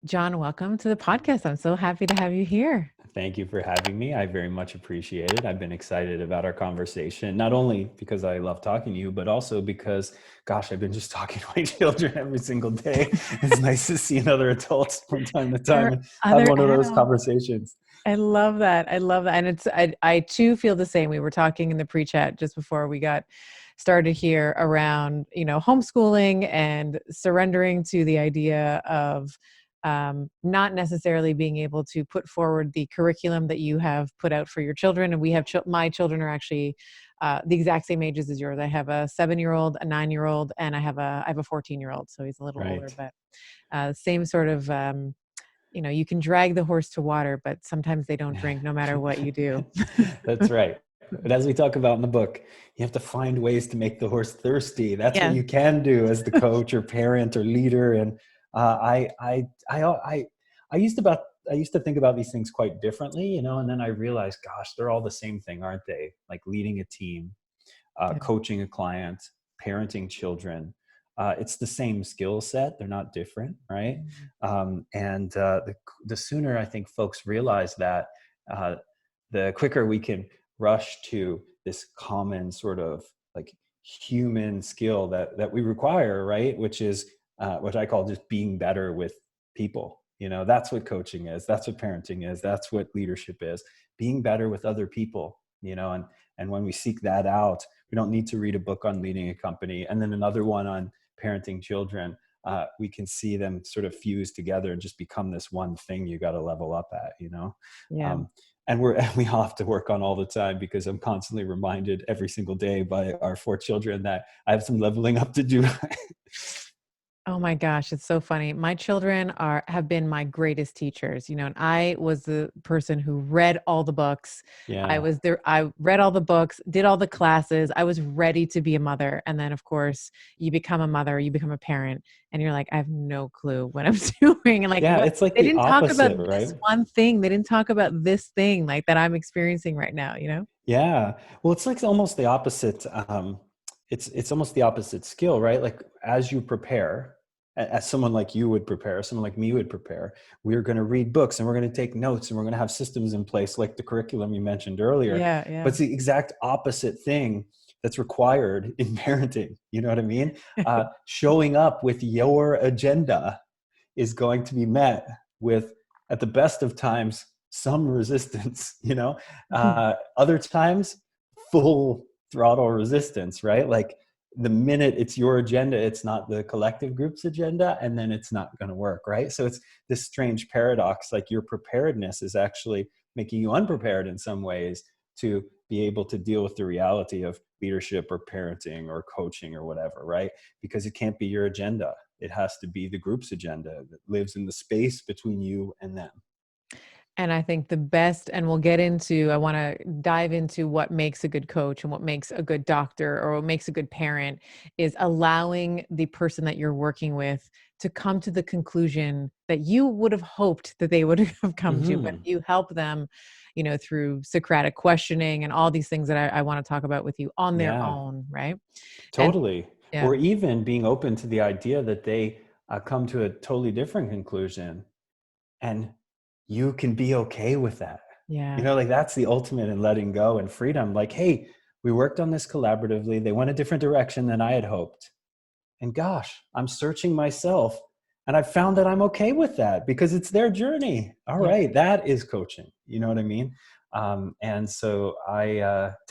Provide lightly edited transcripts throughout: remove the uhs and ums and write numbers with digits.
John, welcome to the podcast. I'm so happy to have you here. Thank you for having me. I very much appreciate it. I've been excited about our conversation, not only because I love talking to you, but also because, gosh, I've been just talking to my children every single day. It's nice to see another adult from time to There time are and have other one of those adults. conversations. I love that. I love that. And I too feel the same. We were talking in the pre-chat just before we got started here around, homeschooling and surrendering to the idea of not necessarily being able to put forward the curriculum that you have put out for your children. And we have, my children are actually the exact same ages as yours. I have a 7-year-old, a 9-year-old, and I have a 14-year-old. So he's a little older, Right. but same sort of, you can drag the horse to water, but sometimes they don't drink no matter what you do. That's right. But as we talk about in the book, you have to find ways to make the horse thirsty. That's what Yes. you can do as the coach or parent or leader. And I used about I used to think about these things quite differently, and then I realized, gosh, they're all the same thing, aren't they? Like leading a team, Yeah. coaching a client, parenting children. It's the same skill set. They're not different, right? Mhm. And the sooner I think folks realize that, uh, the quicker we can rush to this common sort of like human skill that we require, right? Which is what I call just being better with people. That's what coaching is. That's what parenting is. That's what leadership is. Being better with other people. And when we seek that out, we don't need to read a book on leading a company and then another one on parenting children. We can see them sort of fuse together and just become this one thing you got to level up at. Yeah. Um, and we have to work on all the time because I'm constantly reminded every single day by our 4 children that I have some leveling up to do. Oh my gosh, it's so funny. My children have been my greatest teachers, and I was the person who read all the books. I Yeah. was there, I read all the books, did all the classes. I was ready to be a mother. And then of course, you become a mother, you become a parent, and you're like, I have no clue what I'm doing. And like Yeah, what it's like they the didn't talk about opposite, this right? one thing. They didn't talk about this thing like that I'm experiencing right now? Yeah. Well, it's like almost the opposite. It's almost the opposite skill, right? Like as you prepare, as someone like you would prepare, someone like me would prepare, we're going to read books and we're going to take notes and we're going to have systems in place, like the curriculum you mentioned earlier. Yeah, But yeah. it's the exact opposite thing that's required in parenting. You know what I mean? Showing up with your agenda is going to be met with, at the best of times, some resistance, other times, full throttle resistance, right? Like the minute it's your agenda, it's not the collective group's agenda, and then it's not going to work, right? So it's this strange paradox, like your preparedness is actually making you unprepared in some ways to be able to deal with the reality of leadership or parenting or coaching or whatever, right? Because it can't be your agenda. It has to be the group's agenda that lives in the space between you and them. And I think the best, and we'll get into, I want to dive into what makes a good coach and what makes a good doctor or what makes a good parent is allowing the person that you're working with to come to the conclusion that you would have hoped that they would have come to, but Hmm. you help them, through Socratic questioning and all these things that I want to talk about with you on their Yeah, own, right? And totally. yeah, Or even being open to the idea that they come to a totally different conclusion, and you can be okay with that. yeah. Like that's the ultimate in letting go and freedom. Like, hey, we worked on this collaboratively. They went a different direction than I had hoped. And gosh, I'm searching myself and I found that I'm okay with that because it's their journey. All Yeah. right, that is coaching. You know what I mean? And so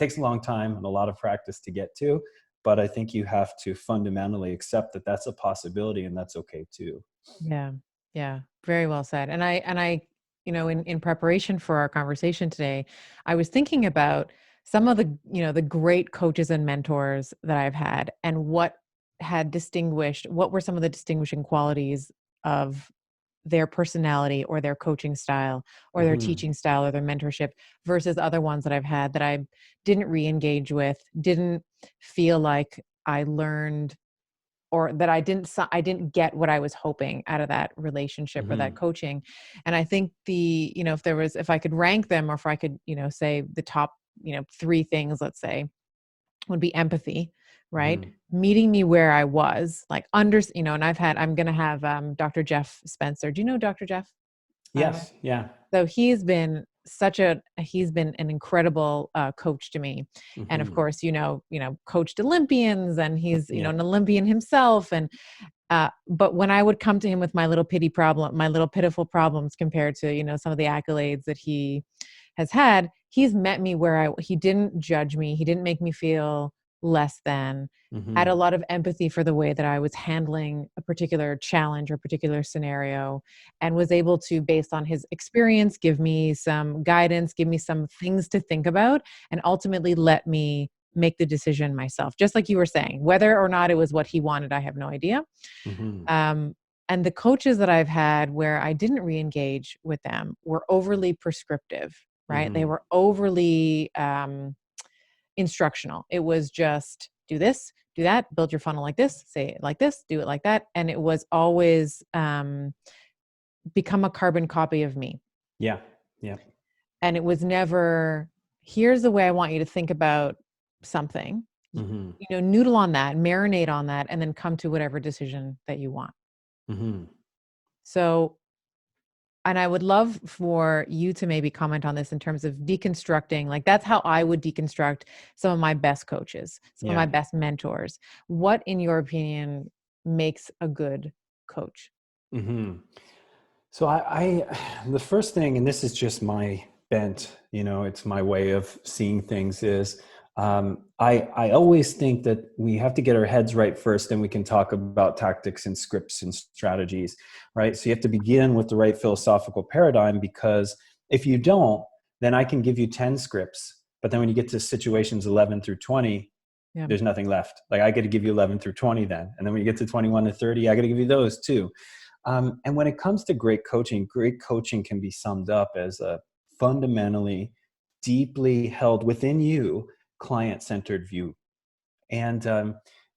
takes a long time and a lot of practice to get to, but I think you have to fundamentally accept that that's a possibility and that's okay too. Yeah. Yeah. Very well said. And I, in preparation for our conversation today, I was thinking about some of the great coaches and mentors that I've had and what were some of the distinguishing qualities of their personality or their coaching style or their Hmm. teaching style or their mentorship versus other ones that I've had that I didn't re-engage with, didn't feel like I learned or that I didn't get what I was hoping out of that relationship or that Hmm. coaching. And I think if I could rank them or if I could, say the top, 3 things, let's say, would be empathy, right? Mm-hmm. Meeting me where I was, like and I'm going to have Dr. Jeff Spencer. Do you know Dr. Jeff? Byron? Yes. Yeah. So he's been an incredible coach to me. And of Mm-hmm. course, coached Olympians, and he's, Yeah. an Olympian himself. And but when I would come to him with my little pitiful problems compared to, some of the accolades that he has had, he's met me he didn't judge me. He didn't make me feel less than, had a Mm-hmm. lot of empathy for the way that I was handling a particular challenge or particular scenario, and was able to, based on his experience, give me some guidance, give me some things to think about, and ultimately let me make the decision myself. Just like you were saying, whether or not it was what he wanted, I have no idea. Mm-hmm. Um, and the coaches that I've had where I didn't re-engage with them were overly prescriptive, right? They Mm-hmm. were overly instructional. It was just do this, do that, build your funnel like this, say it like this, do it like that. And it was always become a carbon copy of me. Yeah. Yeah. And it was never, here's the way I want you to think about something. Mm-hmm. Noodle on that, marinate on that, and then come to whatever decision that you want. Mm-hmm. So, and I would love for you to maybe comment on this in terms of deconstructing. Like, that's how I would deconstruct some of my best coaches, some of Yeah. my best mentors. What, in your opinion, makes a good coach? Mm-hmm. So the first thing, and this is just my bent, it's my way of seeing things, is I always think that we have to get our heads right first, then we can talk about tactics and scripts and strategies, right? So you have to begin with the right philosophical paradigm, because if you don't, then I can give you 10 scripts, but then when you get to situations 11 through 20, Yeah. there's nothing left. Like, I got to give you 11 through 20 then. And then when you get to 21 to 30, I got to give you those too. And when it comes to great coaching can be summed up as a fundamentally, deeply held within you, client-centered view. And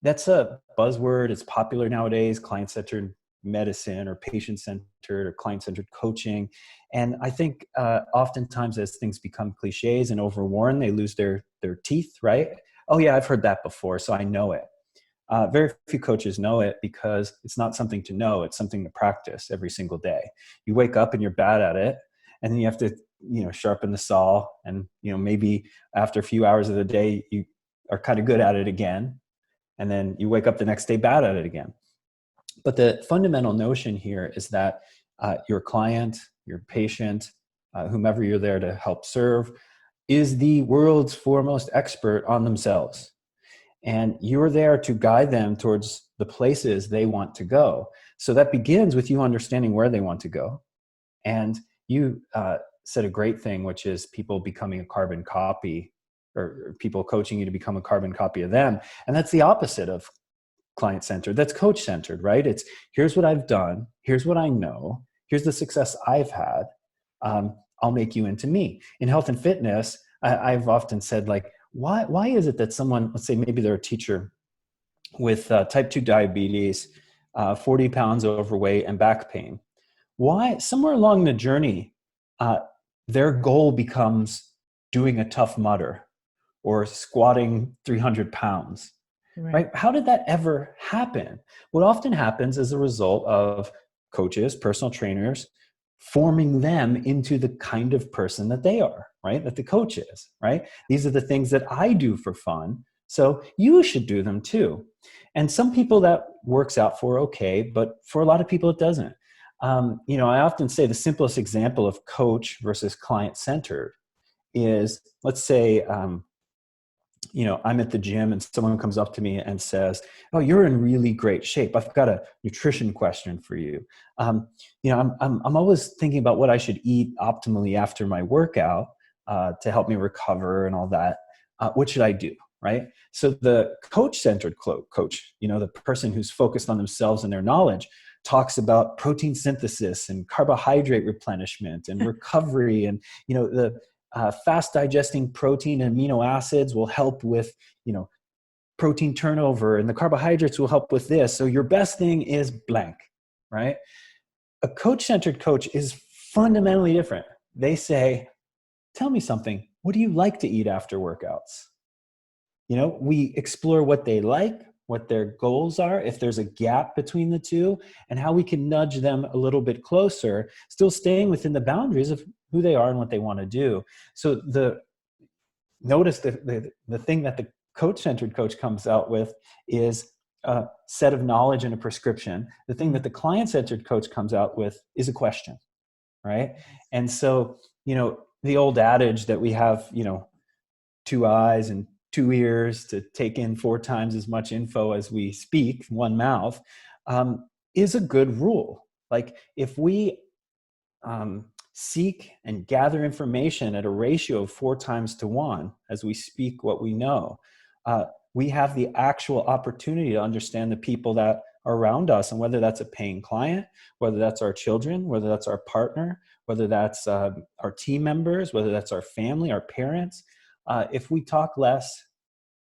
that's a buzzword. It's popular nowadays, client-centered medicine or patient-centered or client-centered coaching. And I think oftentimes as things become cliches and overworn, they lose their teeth, right? Oh yeah, I've heard that before, so I know it. Very few coaches know it, because it's not something to know, it's something to practice every single day. You wake up and you're bad at it, and then you have to sharpen the saw, and maybe after a few hours of the day you are kind of good at it again, and then you wake up the next day bad at it again. But the fundamental notion here is that your client, your patient, whomever you're there to help serve, is the world's foremost expert on themselves. And you're there to guide them towards the places they want to go. So that begins with you understanding where they want to go. And you said a great thing, which is people becoming a carbon copy, or people coaching you to become a carbon copy of them. And that's the opposite of client-centered. That's coach-centered, right? It's, here's what I've done. Here's what I know. Here's the success I've had. I'll make you into me. In health and fitness, I've often said, like, why is it that someone, let's say maybe they're a teacher with type 2 diabetes, 40 pounds overweight and back pain, why somewhere along the journey, their goal becomes doing a tough mutter or squatting 300 pounds, Right. right? How did that ever happen? What often happens as a result of coaches, personal trainers, forming them into the kind of person that they are, right? That the coach is, right? These are the things that I do for fun, so you should do them too. And some people that works out for okay, but for a lot of people it doesn't. I often say the simplest example of coach versus client-centered is, let's say, I'm at the gym and someone comes up to me and says, "Oh, you're in really great shape. I've got a nutrition question for you. I'm always thinking about what I should eat optimally after my workout to help me recover and all that. What should I do?" Right? So the coach-centered coach, the person who's focused on themselves and their knowledge, talks about protein synthesis and carbohydrate replenishment and recovery, and the fast digesting protein and amino acids will help with, protein turnover, and the carbohydrates will help with this. So your best thing is blank, right? A coach-centered coach is fundamentally different. They say, tell me something. What do you like to eat after workouts? We explore what they like, what their goals are, if there's a gap between the two, and how we can nudge them a little bit closer, still staying within the boundaries of who they are and what they want to do. So notice the thing that the coach-centered coach comes out with is a set of knowledge and a prescription. The thing that the client-centered coach comes out with is a question, right? And so, the old adage that we have, two eyes and two ears to take in 4 times as much info as we speak, one mouth, is a good rule. Like if we seek and gather information at a ratio of 4 times to 1 as we speak what we know, we have the actual opportunity to understand the people that are around us, and whether that's a paying client, whether that's our children, whether that's our partner, whether that's our team members, whether that's our family, our parents. If we talk less,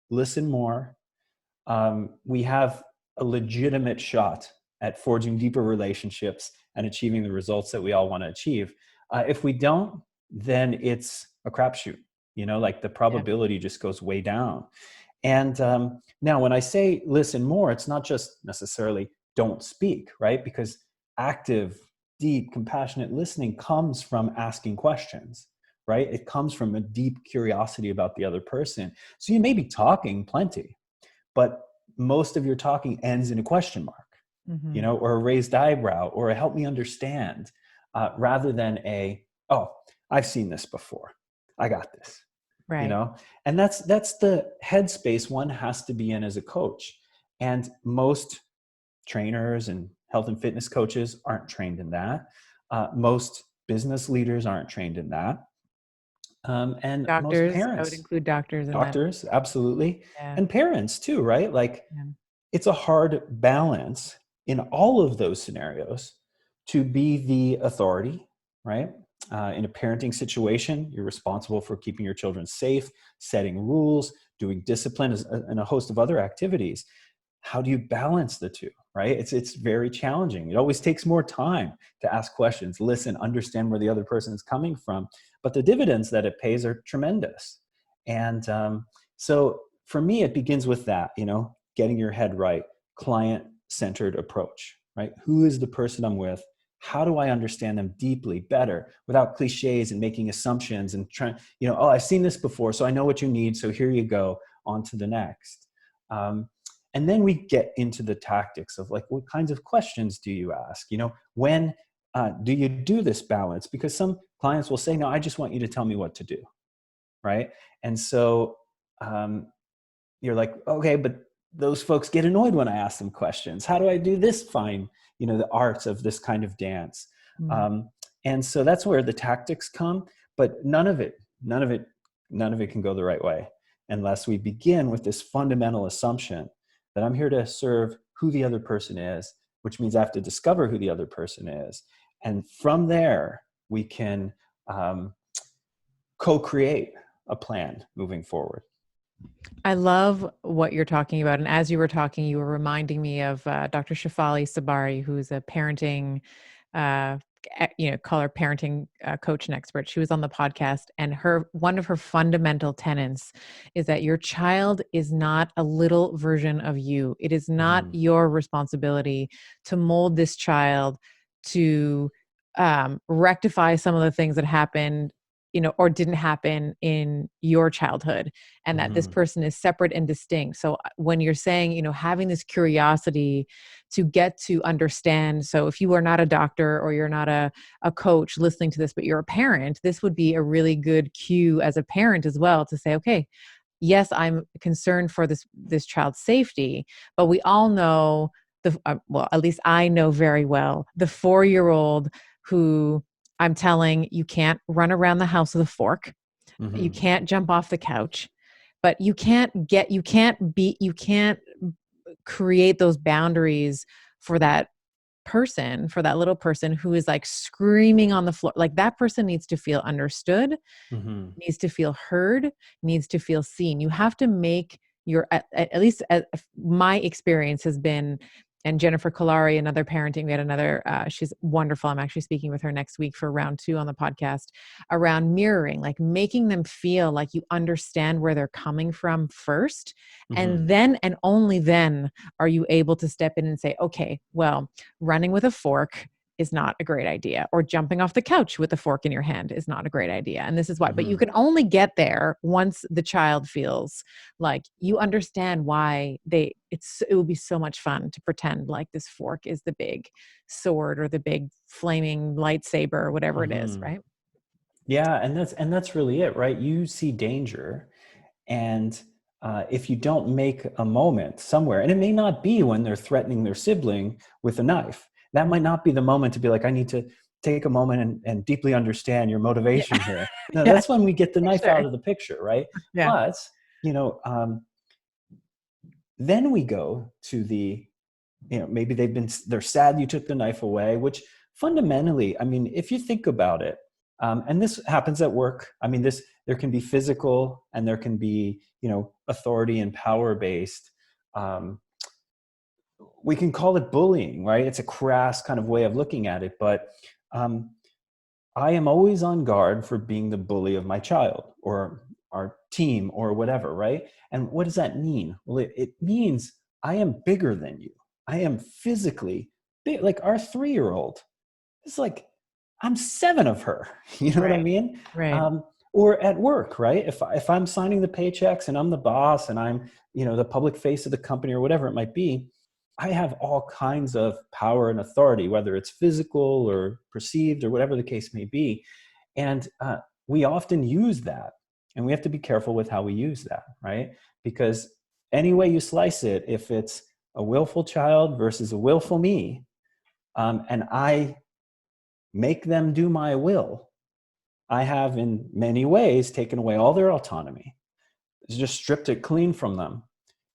listen more, we have a legitimate shot at forging deeper relationships and achieving the results that we all want to achieve. If we don't, then it's a crapshoot. Like the probability just goes way down. And now when I say listen more, it's not just necessarily don't speak, right? Because active, deep, compassionate listening comes from asking questions, right? It comes from a deep curiosity about the other person. So you may be talking plenty, but most of your talking ends in a question mark, or a raised eyebrow, or a help me understand, rather than oh, I've seen this before. I got this. Right. And that's the headspace one has to be in as a coach. And most trainers and health and fitness coaches aren't trained in that. Most business leaders aren't trained in that. And most Doctors, I would parents, include doctors in that. absolutely. Yeah. And parents too, right? Like Yeah. it's a hard balance in all of those scenarios to be the authority, right? In a parenting situation, you're responsible for keeping your children safe, setting rules, doing discipline, and a host of other activities. How do you balance the two, right? It's very challenging. It always takes more time to ask questions, listen, understand where the other person is coming from. But the dividends that it pays are tremendous. And so for me, it begins with that, getting your head right, client-centered approach, right? Who is the person I'm with? How do I understand them deeply, better, without cliches and making assumptions and trying, oh, I've seen this before, so I know what you need, so here you go, on to the next. And then we get into the tactics of like, what kinds of questions do you ask? When do you do this balance? Because some clients will say, no, I just want you to tell me what to do, right? And so you're like, okay, but those folks get annoyed when I ask them questions. How do I do this fine, the arts of this kind of dance? And so that's where the tactics come, but none of it can go the right way unless we begin with this fundamental assumption that I'm here to serve who the other person is, which means I have to discover who the other person is. And from there, we can co-create a plan moving forward. I love what you're talking about. And as you were talking, you were reminding me of Dr. Shafali Sabari, who's a parenting, call her parenting coach and expert. She was on the podcast, and one of her fundamental tenets is that your child is not a little version of you. It is not your responsibility to mold this child to rectify some of the things that happened or didn't happen in your childhood, and that this person is separate and distinct. So when you're saying, having this curiosity to get to understand, so if you are not a doctor or you're not a coach listening to this, but you're a parent, this would be a really good cue as a parent as well to say, okay, yes, I'm concerned for this child's safety, but we all know well, at least I know very well the 4-year-old who I'm telling you can't run around the house with a fork. You can't jump off the couch, but you can't create those boundaries for that person, for that little person who is like screaming on the floor. Like that person needs to feel understood, needs to feel heard, needs to feel seen. You have to make at least my experience has been, and Jennifer Kolari, another parenting, we had another, she's wonderful. I'm actually speaking with her next week for round 2 on the podcast around mirroring, like making them feel like you understand where they're coming from first. Mm-hmm. And then, and only then are you able to step in and say, okay, well, running with a fork is not a great idea, or jumping off the couch with a fork in your hand is not a great idea. And this is why, but you Mm-hmm. can only get there once the child feels like you understand why it will be so much fun to pretend like this fork is the big sword or the big flaming lightsaber or whatever it is, Mm-hmm. right? Yeah, and that's really it, right? You see danger, and if you don't make a moment somewhere, and it may not be when they're threatening their sibling with a knife, that might not be the moment to be like, I need to take a moment and deeply understand your Yeah. motivation here. No, Yeah, that's when we get the for knife sure. out of the picture, right? Yeah. But you know, then we go to the, maybe they're sad you took the knife away, which fundamentally, I mean, if you think about it, and this happens at work, I mean, there can be physical and there can be, authority and power based. um, we can call it bullying, right? It's a crass kind of way of looking at it, but um, I am always on guard for being the bully of my child or our team or whatever, right? And what does that mean? Well, it means I am bigger than you. I am physically big. Like our 3-year-old, it's like I'm 7 of her. You know what I Right. mean? Right. Um, or at work, right? If I'm signing the paychecks and I'm the boss and I'm, the public face of the company or whatever it might be, I have all kinds of power and authority, whether it's physical or perceived or whatever the case may be. And we often use that. And we have to be careful with how we use that, right? Because any way you slice it, if it's a willful child versus a willful me, and I make them do my will, I have in many ways taken away all their autonomy. It's just stripped it clean from them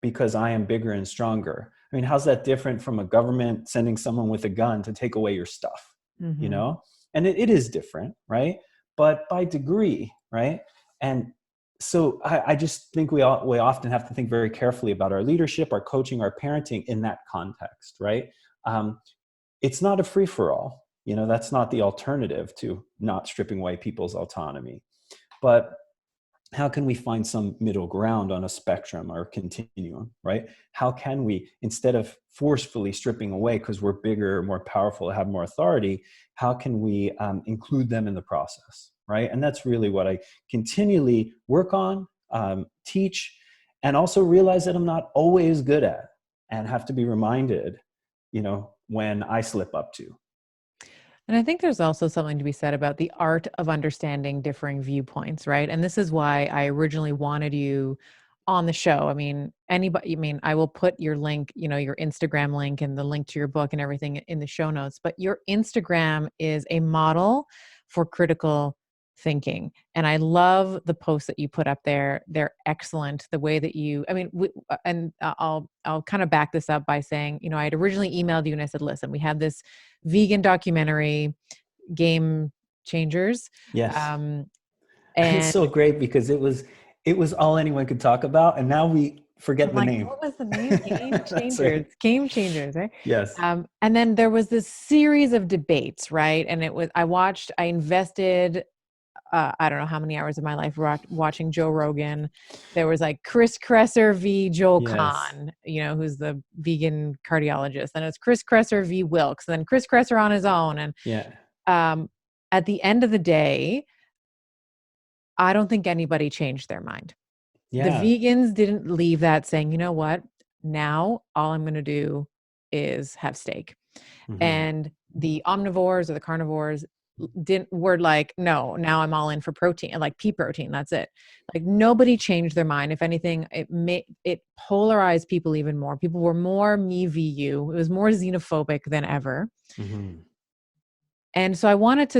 because I am bigger and stronger. I mean, how's that different from a government sending someone with a gun to take away your stuff? You Mm-hmm. know, and it is different, right? But by degree, right? And so I just think we often have to think very carefully about our leadership, our coaching, our parenting in that context, right? Um, it's not a free for all. That's not the alternative to not stripping away people's autonomy. But how can we find some middle ground on a spectrum or continuum, right? How can we, instead of forcefully stripping away because we're bigger, more powerful, have more authority, how can we include them in the process, right? And that's really what I continually work on, teach, and also realize that I'm not always good at and have to be reminded, when I slip up to. And I think there's also something to be said about the art of understanding differing viewpoints, right? And this is why I originally wanted you on the show. I mean, I will put your link, your Instagram link and the link to your book and everything in the show notes, but your Instagram is a model for critical thinking. And I love the posts that you put up there. They're excellent. The way that I'll kind of back this up by saying, I had originally emailed you and I said, listen, we have this vegan documentary, Game Changers. Yes. Um, And it's so and great because it was all anyone could talk about, and now we forget I'm the like, name. what was the name? Game That's Changers. right. Game Changers, right? Yes. And then there was this series of debates, right? And I invested, I don't know how many hours of my life watching Joe Rogan. There was like Chris Kresser v. Joel Yes. Kahn, who's the vegan cardiologist. And it's Chris Kresser v. Wilkes, and then Chris Kresser on his own. And Yeah. um, at the end of the day, I don't think anybody changed their mind. The Yeah. vegans didn't leave that saying, you know what, now all I'm going to do is have steak. Hmm. And the omnivores or the carnivores were like, no, now I'm all in for protein, like pea protein. That's it. Like nobody changed their mind. If anything, it polarized people even more. People were more me v you. It was more xenophobic than ever. Hmm. And so I wanted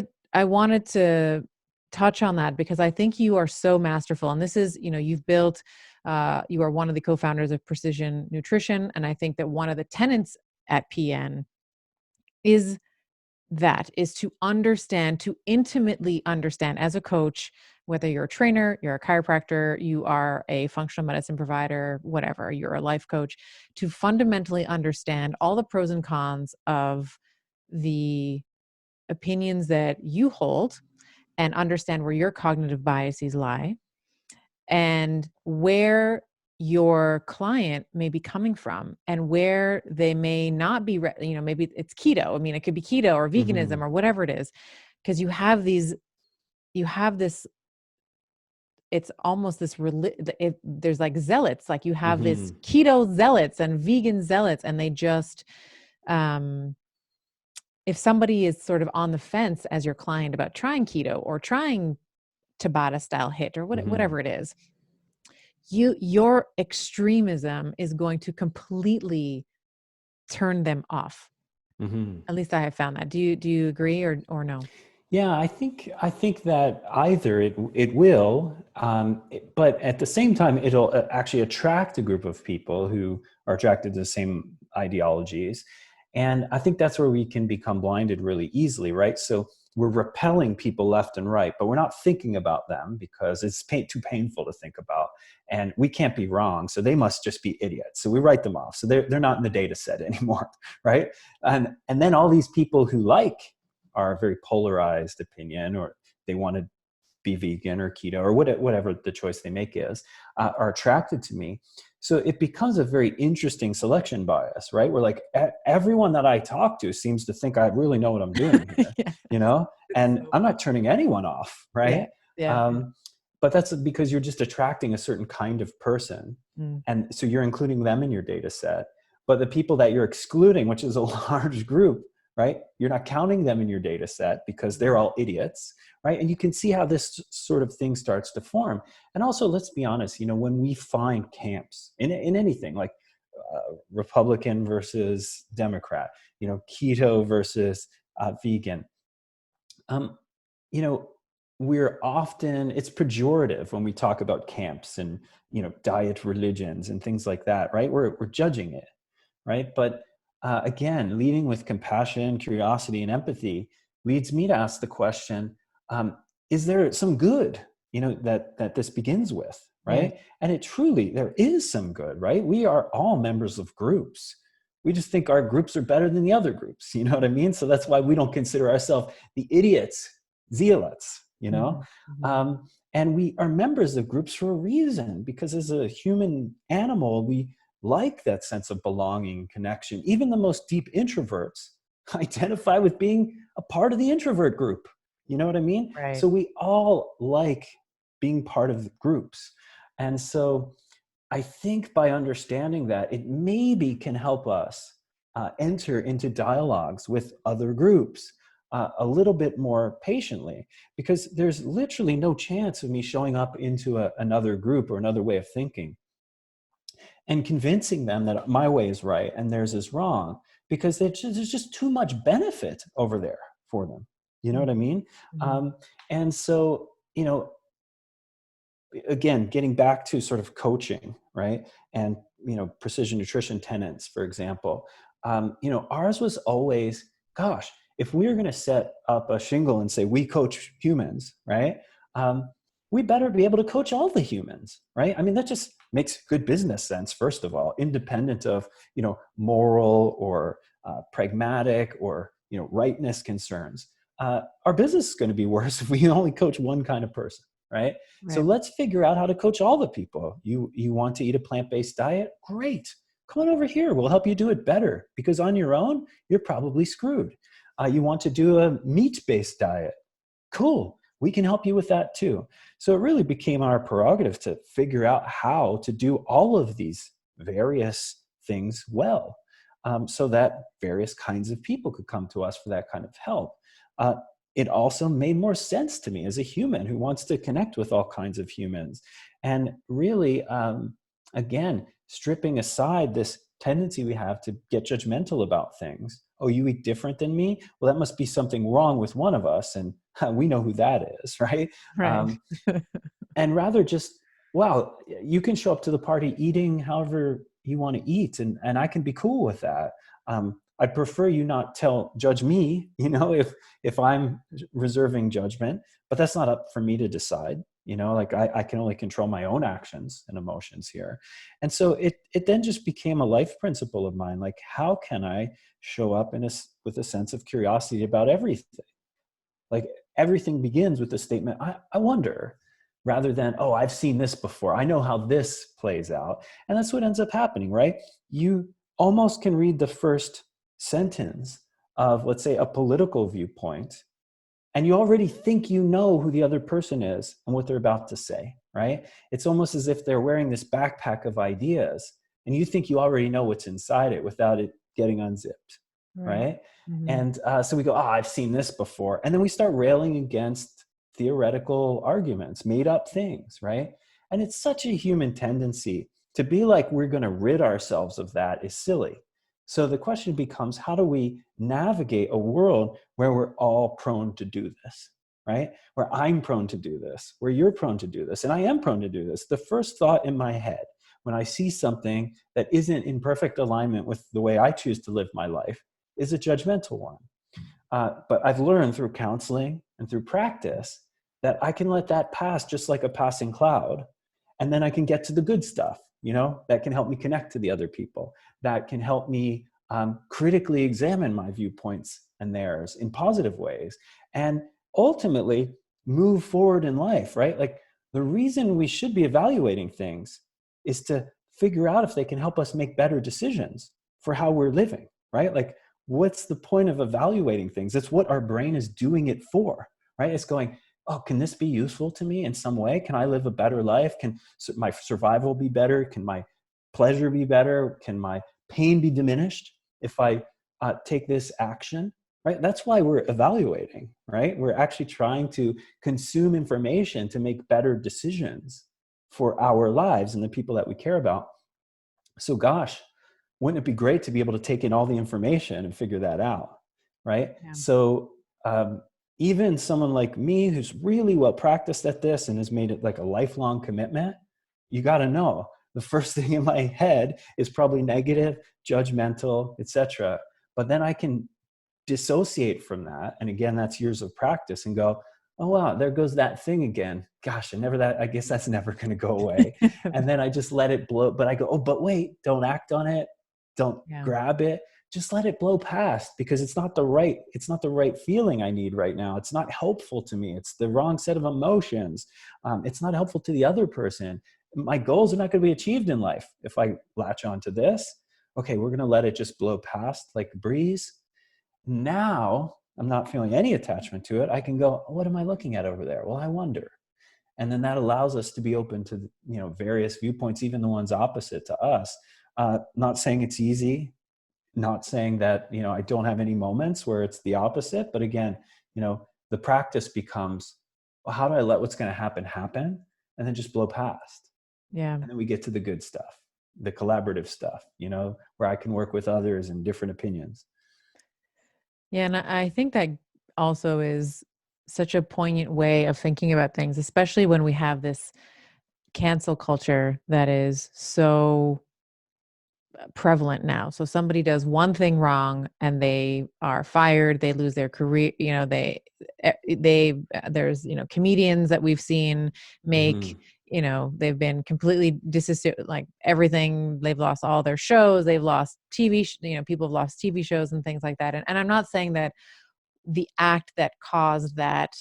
to touch on that because I think you are so masterful. And this is, you've built, you are one of the co-founders of Precision Nutrition. And I think that one of the tenets at PN is to intimately understand as a coach, whether you're a trainer, you're a chiropractor, you are a functional medicine provider, whatever, you're a life coach, to fundamentally understand all the pros and cons of the opinions that you hold and understand where your cognitive biases lie and where your client may be coming from and where they may not be, maybe it's keto. I mean, it could be keto or veganism Hmm. or whatever it is, because you have this, it's almost this, there's like zealots, like you have this Hmm. keto zealots and vegan zealots, and they just, um, if somebody is sort of on the fence as your client about trying keto or trying Tabata style hit or Hmm. whatever it is, your extremism is going to completely turn them off. Hmm. At least I have found that. Do you agree or no? Yeah, I think that either it will, but at the same time, it'll actually attract a group of people who are attracted to the same ideologies, and I think that's where we can become blinded really easily, right? So we're repelling people left and right, but we're not thinking about them because it's too painful to think about, and we can't be wrong, so they must just be idiots. So we write them off, so they're not in the data set anymore, right? And then all these people who like our very polarized opinion, or they want to be vegan or keto or whatever the choice they make is, are attracted to me. So it becomes a very interesting selection bias, right? Where like everyone that I talk to seems to think I really know what I'm doing here, Yeah. you know, It's and so I'm not funny. turning anyone off, Yeah. right? Yeah. Yeah. Um, but that's because you're just attracting a certain kind of person. Mm. And so you're including them in your data set. But the people that you're excluding, which is a large group, right? You're not counting them in your data set because they're all idiots, right? And you can see how this sort of thing starts to form. And also, let's be honest, when we find camps in anything like Republican versus Democrat, keto versus vegan, um, you know, it's pejorative when we talk about camps and, diet religions and things like that, right? We're judging it, right? But again, leading with compassion, curiosity, and empathy leads me to ask the question: um, Is there some good, that this begins with, Yeah. right? And there is some good, right? We are all members of groups. We just think our groups are better than the other groups. You know what I mean? So that's why we don't consider ourselves the idiots, zealots. Mhm. Mhm. And we are members of groups for a reason, because as a human animal, we like that sense of belonging, connection. Even the most deep introverts identify with being a part of the introvert group. You know what I mean? Right. So we all like being part of the groups. And so I think by understanding that, it maybe can help us enter into dialogues with other groups a little bit more patiently, because there's literally no chance of me showing up into another group or another way of thinking and convincing them that my way is right and theirs is wrong, because there's just too much benefit over there for them. You know Mhm. what I mean? Mhm. Um, and so, again, getting back to sort of coaching, right? And, precision nutrition tenants, for example, ours was always, gosh, if we're going to set up a shingle and say we coach humans, right? Um, we better be able to coach all the humans, right? I mean, that just makes good business sense, first of all, independent of, moral or pragmatic or, rightness concerns. Our business is going to be worse if we only coach one kind of person, right? So Right. let's figure out how to coach all the people. You want to eat a plant-based diet? Great. Come on over here. We'll help you do it better, because on your own, you're probably screwed. You want to do a meat-based diet? Cool. We can help you with that too. So it really became our prerogative to figure out how to do all of these various things well, so that various kinds of people could come to us for that kind of help. Uh, it also made more sense to me as a human who wants to connect with all kinds of humans. And really, again, stripping aside this tendency we have to get judgmental about things. Oh, you eat different than me? Well, that must be something wrong with one of us. And we know who that is, right? Right. Um, and rather just, wow, you can show up to the party eating however you want to eat, and I can be cool with that. I'd prefer you not judge me, if I'm reserving judgment, but that's not up for me to decide. like I can only control my own actions and emotions here. And so it then just became a life principle of mine. Like, how can I show up with a sense of curiosity about everything? Like, everything begins with the statement, I wonder, rather than, oh, I've seen this before. I know how this plays out. And that's what ends up happening, right? You almost can read the first sentence of, let's say, a political viewpoint, and you already think you know who the other person is and what they're about to say, right? It's almost as if they're wearing this backpack of ideas, and you think you already know what's inside it without it getting unzipped, Right. right? Mm-hmm. And so we go, oh, I've seen this before. And then we start railing against theoretical arguments, made up things, right? And it's such a human tendency to be like, we're going to rid ourselves of that is silly. So the question becomes, how do we navigate a world where we're all prone to do this, right? Where I'm prone to do this, where you're prone to do this, and I am prone to do this. The first thought in my head when I see something that isn't in perfect alignment with the way I choose to live my life is a judgmental one. But I've learned through counseling and through practice that I can let that pass just like a passing cloud. And then I can get to the good stuff, that can help me connect to the other people, that can help me critically examine my viewpoints and theirs in positive ways, and ultimately move forward in life, right? Like, the reason we should be evaluating things is to figure out if they can help us make better decisions for how we're living, right? Like, what's the point of evaluating things? It's what our brain is doing it for, right? It's going, oh, can this be useful to me in some way? Can I live a better life? Can my survival be better? Can my pleasure be better? Can my pain be diminished if I take this action, right? That's why we're evaluating, right? We're actually trying to consume information to make better decisions for our lives and the people that we care about. So gosh, wouldn't it be great to be able to take in all the information and figure that out, right? Yeah. So even someone like me who's really well practiced at this and has made it like a lifelong commitment, you got to know the first thing in my head is probably negative, judgmental, etc. But then I can dissociate from that, and again, that's years of practice, and go, oh wow, there goes that thing again. Gosh, I guess that's never going to go away. And then I just let it blow. But I go, oh, but wait, don't act on it, don't Yeah. grab it, just let it blow past, because it's not the right feeling I need right now. It's not helpful to me. It's the wrong set of emotions. It's not helpful to the other person. My goals are not going to be achieved in life if I latch onto this. Okay, we're going to let it just blow past like a breeze. Now I'm not feeling any attachment to it. I can go, what am I looking at over there? Well, I wonder. And then that allows us to be open to, various viewpoints, even the ones opposite to us. Not saying it's easy, not saying that, I don't have any moments where it's the opposite. But again, the practice becomes, well, how do I let what's going to happen and then just blow past? Yeah. And then we get to the good stuff, the collaborative stuff, where I can work with others and different opinions. Yeah. And I think that also is such a poignant way of thinking about things, especially when we have this cancel culture that is so prevalent now. So somebody does one thing wrong and they are fired, they lose their career, there's, comedians that we've seen make, Mm-hmm. they've been completely like everything, they've lost all their shows, they've lost people have lost TV shows and things like that. And I'm not saying that the act that caused that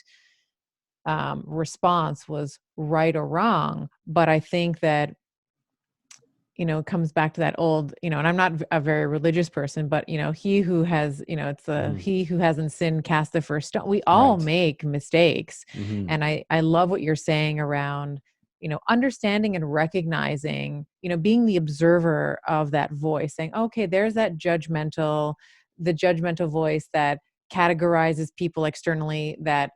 response was right or wrong, but I think that it comes back to that old, and I'm not a very religious person, but, he who has, it's Mm-hmm. he who hasn't sinned cast the first stone. We all Right. make mistakes. Mm-hmm. And I love what you're saying around, understanding and recognizing, being the observer of that voice, saying, okay, there's the judgmental voice that categorizes people externally, that,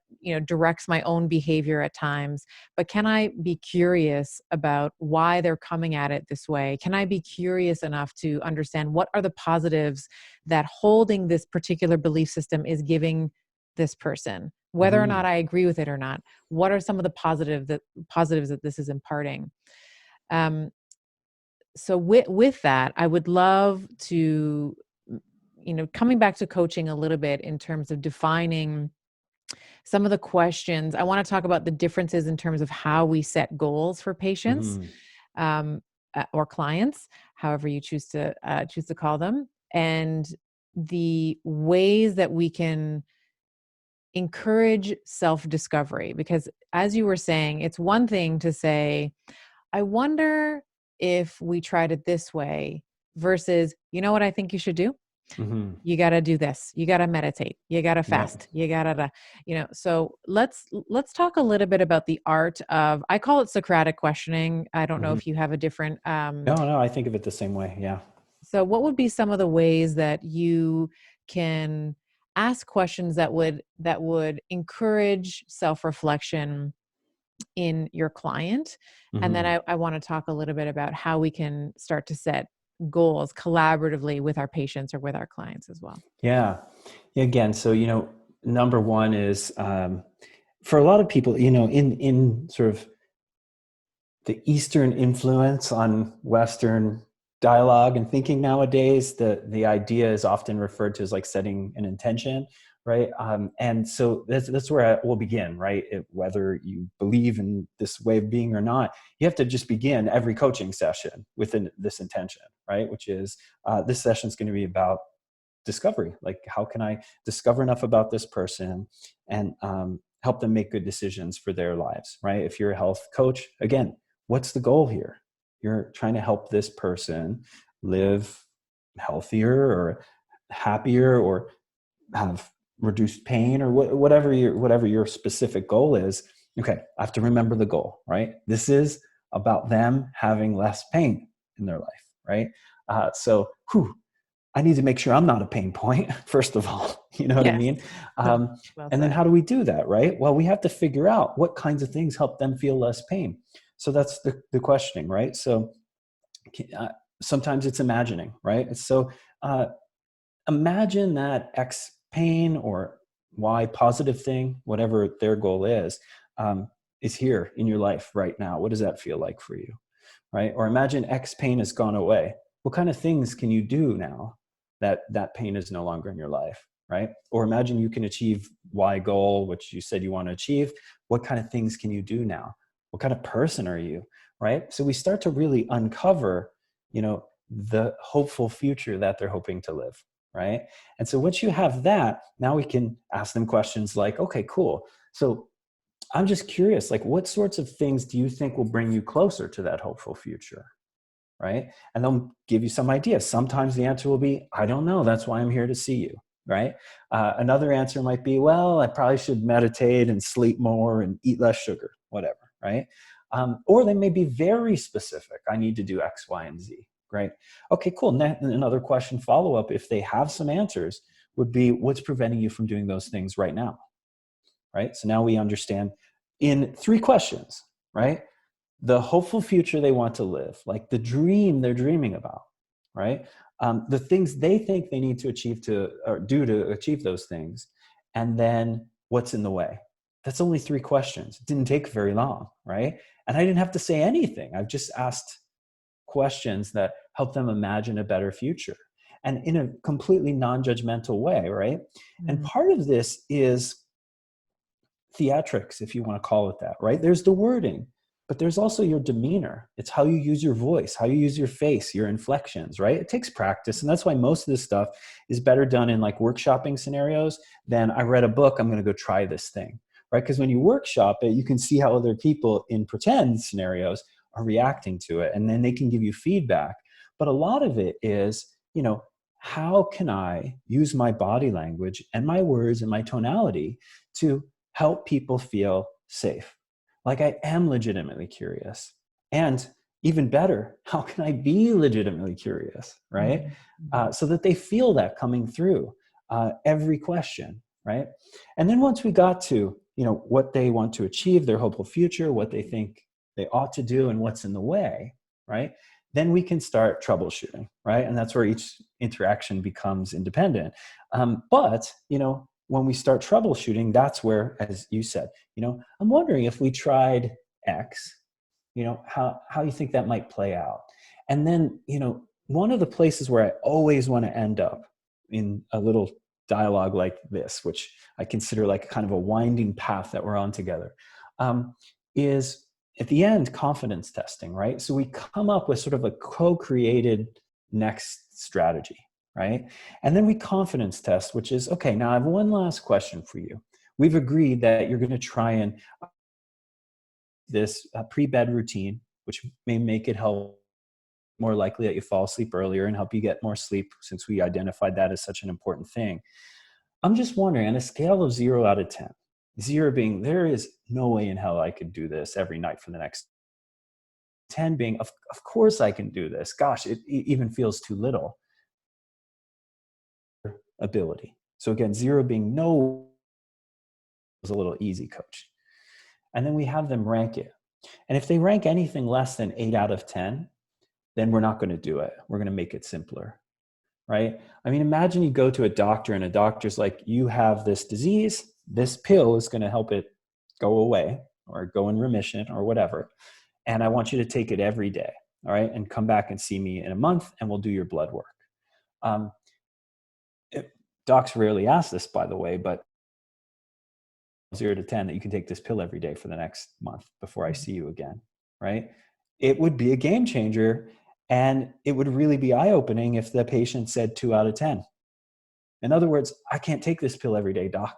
directs my own behavior at times. But can I be curious about why they're coming at it this way? Can I be curious enough to understand what are the positives that holding this particular belief system is giving this person, whether or Mm-hmm. not I agree with it or not? What are some of the positives that this is imparting? So with that, I would love to, coming back to coaching a little bit in terms of defining some of the questions. I want to talk about the differences in terms of how we set goals for patients, Hmm. um, or clients, however you choose to call them, and the ways that we can encourage self-discovery. Because as you were saying, it's one thing to say, I wonder if we tried it this way, versus, you know what I think you should do? Hmm. You got to do this. You got to meditate. You got to Yep. fast. You got to, so let's talk a little bit about the art of, I call it Socratic questioning. I don't know Hmm. if you have a different, No, no, I think of it the same way. Yeah. so what would be some of the ways that you can ask questions that would encourage self-reflection in your client? And then Hmm. I want to talk a little bit about how we can start to set goals collaboratively with our patients or with our clients as well. Yeah. Again, so, number one is, for a lot of people, in sort of the Eastern influence on Western dialogue and thinking nowadays, the idea is often referred to as like setting an intention, right? And so that's where we'll begin, right? Whether you believe in this way of being or not, you have to just begin every coaching session with this intention, right? Which is, this session is going to be about discovery. Like, how can I discover enough about this person and help them make good decisions for their lives, right? If you're a health coach, again, what's the goal here? You're trying to help this person live healthier or happier, or have reduced pain, or whatever your specific goal is. Okay, I have to remember the goal, right? This is about them having less pain in their life, right? So I need to make sure I'm not a pain point, first of all. You know what I Yes. mean? Um, Well and then said. how do we do that, right? Well, we have to figure out what kinds of things help them feel less pain. So that's the questioning, right? So uh, sometimes it's imagining, right? Uh, imagine that X pain or Y positive thing, whatever their goal is here in your life right now. What does that feel like for you? Right? Or imagine X pain has gone away. What kind of things can you do now that that pain is no longer in your life? Right? Or imagine you can achieve Y goal, which you said you want to achieve. What kind of things can you do now? What kind of person are you? Right? So we start to really uncover, the hopeful future that they're hoping to live. Right? And so once you have that, now we can ask them questions like, okay, cool. So I'm just curious, like, what sorts of things do you think will bring you closer to that hopeful future? Right? And they'll give you some ideas. Sometimes the answer will be, I don't know. That's why I'm here to see you. Right? Another answer might be, well, I probably should meditate and sleep more and eat less sugar, whatever. Right? Or they may be very specific. I need to do X, Y, and Z. Right? Okay, cool. Another question follow up, if they have some answers, would be, what's preventing you from doing those things right now? Right? So now we understand in 3 questions, right? The hopeful future they want to live, like the dream they're dreaming about, right? The things they think they need to achieve to or do to achieve those things, and then what's in the way. That's only 3 questions. It didn't take very long, right? And I didn't have to say anything. I've just asked questions that help them imagine a better future, and in a completely non-judgmental way, right? And Mm. part of this is theatrics, if you want to call it that, right? There's the wording, but there's also your demeanor. It's how you use your voice, how you use your face, your inflections, right? It takes practice. And that's why most of this stuff is better done in like workshopping scenarios than I read a book, I'm going to go try this thing, right? Because when you workshop it, you can see how other people in pretend scenarios are reacting to it. And then they can give you feedback. But a lot of it is, how can I use my body language and my words and my tonality to help people feel safe? Like, I am legitimately curious. And even better, how can I be legitimately curious, right? Mhm. Mhm. So that they feel that coming through every question, right? And then once we got to, what they want to achieve, their hopeful future, what they think they ought to do, and what's in the way, right? Then we can start troubleshooting, right? And that's where each interaction becomes independent. But when we start troubleshooting, that's where, as you said, I'm wondering if we tried X, how you think that might play out. And then, one of the places where I always want to end up in a little dialogue like this, which I consider like kind of a winding path that we're on together, is at the end confidence testing, right? So we come up with sort of a co-created next strategy, right? And then we confidence test, which is, okay, now I have one last question for you. We've agreed that you're going to try and this pre-bed routine, which may make it help more likely that you fall asleep earlier and help you get more sleep, since we identified that as such an important thing. I'm just wondering, on a scale of 0 out of 10, 0 being there is no way in hell I could do this every night for the next, 10 being of course I can do this. Gosh, it even feels too little. Ability. So again, 0 being no is a little easy, coach. And then we have them rank it. And if they rank anything less than 8 out of 10, then we're not going to do it. We're going to make it simpler, right? I mean, imagine you go to a doctor and a doctor's like, you have this disease, this pill is going to help it go away or go in remission or whatever. And I want you to take it every day, all right? And come back and see me in a month and we'll do your blood work. Docs rarely ask this, by the way, but 0 to 10 that you can take this pill every day for the next month before I see you again, right? It would be a game changer, and it would really be eye-opening if the patient said 2 out of 10. In other words, I can't take this pill every day, doc.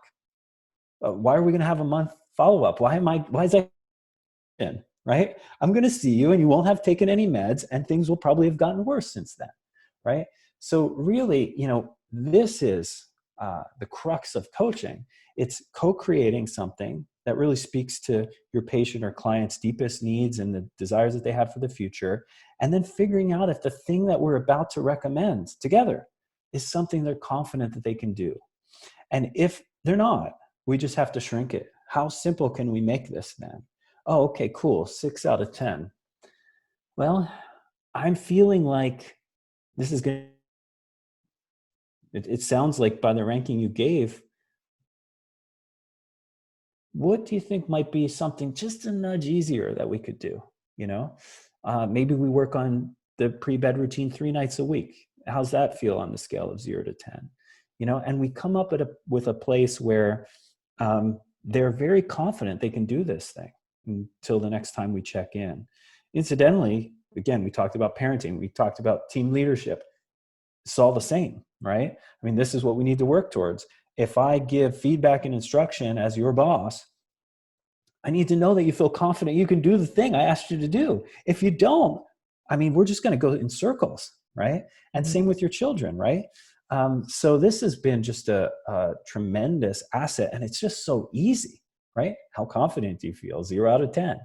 Why are we going to have a month follow-up? Why is that in, right? I'm going to see you and you won't have taken any meds and things will probably have gotten worse since then, right? So really, this is the crux of coaching. It's co-creating something that really speaks to your patient or client's deepest needs and the desires that they have for the future, and then figuring out if the thing that we're about to recommend together is something they're confident that they can do. And if they're not, we just have to shrink it. How simple can we make this then? Oh, okay, cool, 6 out of 10. Well, I'm feeling like this is going to, it sounds like by the ranking you gave, what do you think might be something just a nudge easier that we could do? Maybe we work on the pre-bed routine 3 nights a week. How's that feel on the scale of 0 to 10? And we come up with a place where they're very confident they can do this thing until the next time we check in. Incidentally, again, we talked about parenting. We talked about team leadership. It's all the same, right? I mean, this is what we need to work towards. If I give feedback and instruction as your boss, I need to know that you feel confident you can do the thing I asked you to do. If you don't, I mean, we're just going to go in circles, right? And same with your children, right? So this has been just a tremendous asset, and it's just so easy, right? How confident do you feel? 0 out of 10.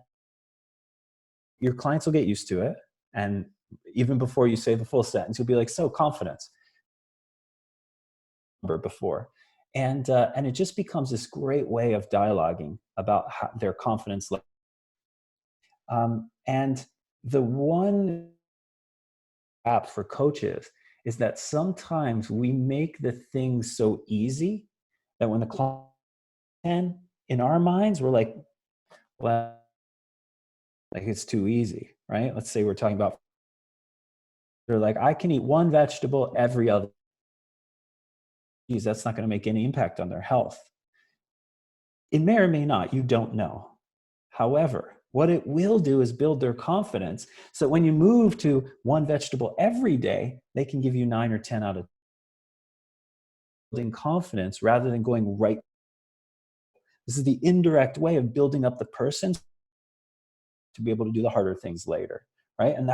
Your clients will get used to it. And even before you say the full sentence, you'll be like, so confidence. Before. And it just becomes this great way of dialoguing about their confidence level. And the one app for coaches is that sometimes we make the things so easy that when the client, in our minds, we're like, well, like it's too easy, right? Let's say we're talking about, they're like, I can eat 1 vegetable every other. Geez, that's not going to make any impact on their health. It may or may not, you don't know. However, what it will do is build their confidence so that when you move to 1 vegetable every day, they can give you 9 or 10 out of 10. Building confidence rather than going right. This is the indirect way of building up the person to be able to do the harder things later, right? And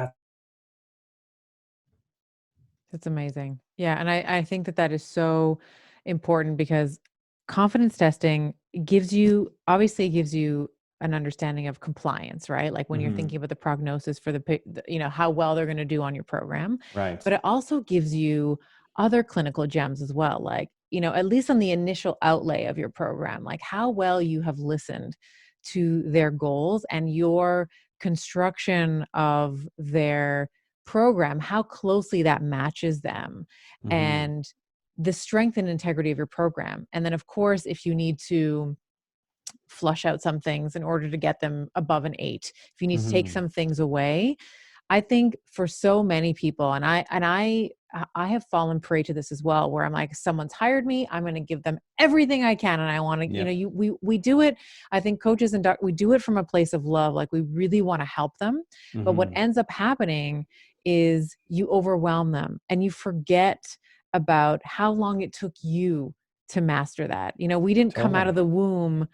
That's amazing. Yeah. And I think that is so important because confidence testing obviously gives you an understanding of compliance, right? Like when you're thinking about the prognosis for how well they're going to do on your program. right. But it also gives you other clinical gems as well. Like, at least on the initial outlay of your program, like how well you have listened to their goals and your construction of their program, how closely that matches them, and the strength and integrity of your program. And then, of course, if you need to flush out some things in order to get them above an 8, if you need to take some things away, I think for so many people, and I I have fallen prey to this as well, where I'm like, someone's hired me, I'm going to give them everything I can. And I want to, Yeah. we do it. I think coaches and we do it from a place of love. Like we really want to help them. But what Mm-hmm. ends up happening is you overwhelm them and you forget about how long it took you to master that. We didn't come out of Totally. the womb,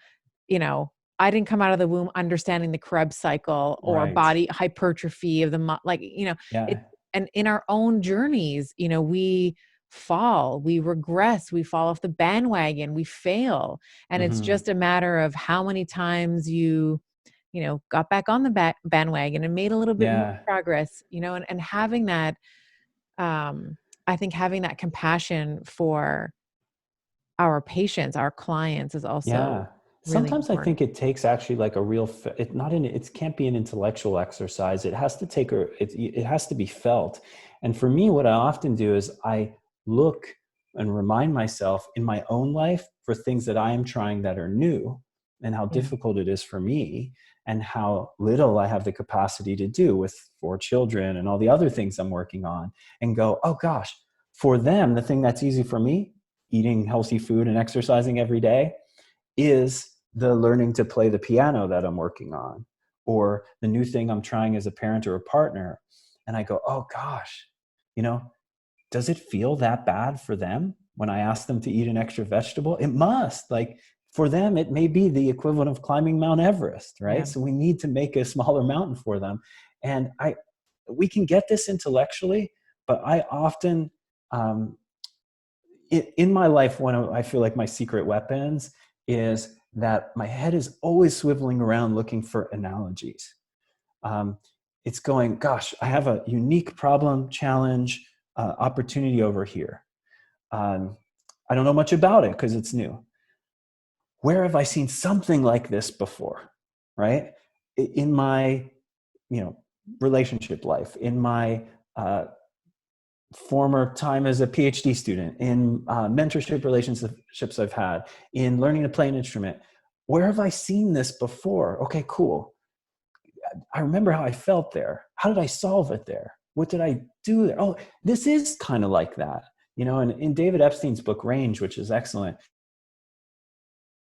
you know, I didn't come out of the womb understanding the Krebs cycle or Right. body hypertrophy of the, it, Yeah. and in our own journeys, we fall, we regress, we fall off the bandwagon, we fail. And it's Mm-hmm. just a matter of how many times you got back on the bandwagon and made a little bit more Yeah. progress, and having that, I think having that compassion for our patients, our clients is also Yeah. really Sometimes I important. think it takes actually like a real, it not in, it can't be an intellectual exercise. It has to take it has to be felt. And for me, what I often do is I look and remind myself in my own life for things that I am trying that are new and how Yeah. difficult it is for me and how little I have the capacity to do with 4 children and all the other things I'm working on, and go, oh gosh, for them, the thing that's easy for me, eating healthy food and exercising every day, is the learning to play the piano that I'm working on, or the new thing I'm trying as a parent or a partner. And I go, oh gosh, you know, does it feel that bad for them when I ask them to eat an extra vegetable? It must. Like for them, it may be the equivalent of climbing Mount Everest, right? Yeah. So we need to make a smaller mountain for them. And we can get this intellectually, but I often, um, in my life, one of I feel like my secret weapons is that my head is always swiveling around looking for analogies. Um, it's going, gosh, I have a unique problem, challenge, opportunity over here. Um, I don't know much about it because it's new. Where have I seen something like this before? Right? In my, you know, relationship life, in my uh, former time as a PhD student, in mentorship relationships I've had, in learning to play an instrument. Where have I seen this before? Okay, cool. I remember how I felt there. How did I solve it there? What did I do there? Oh, this is kind of like that. And in David Epstein's book, Range, which is excellent,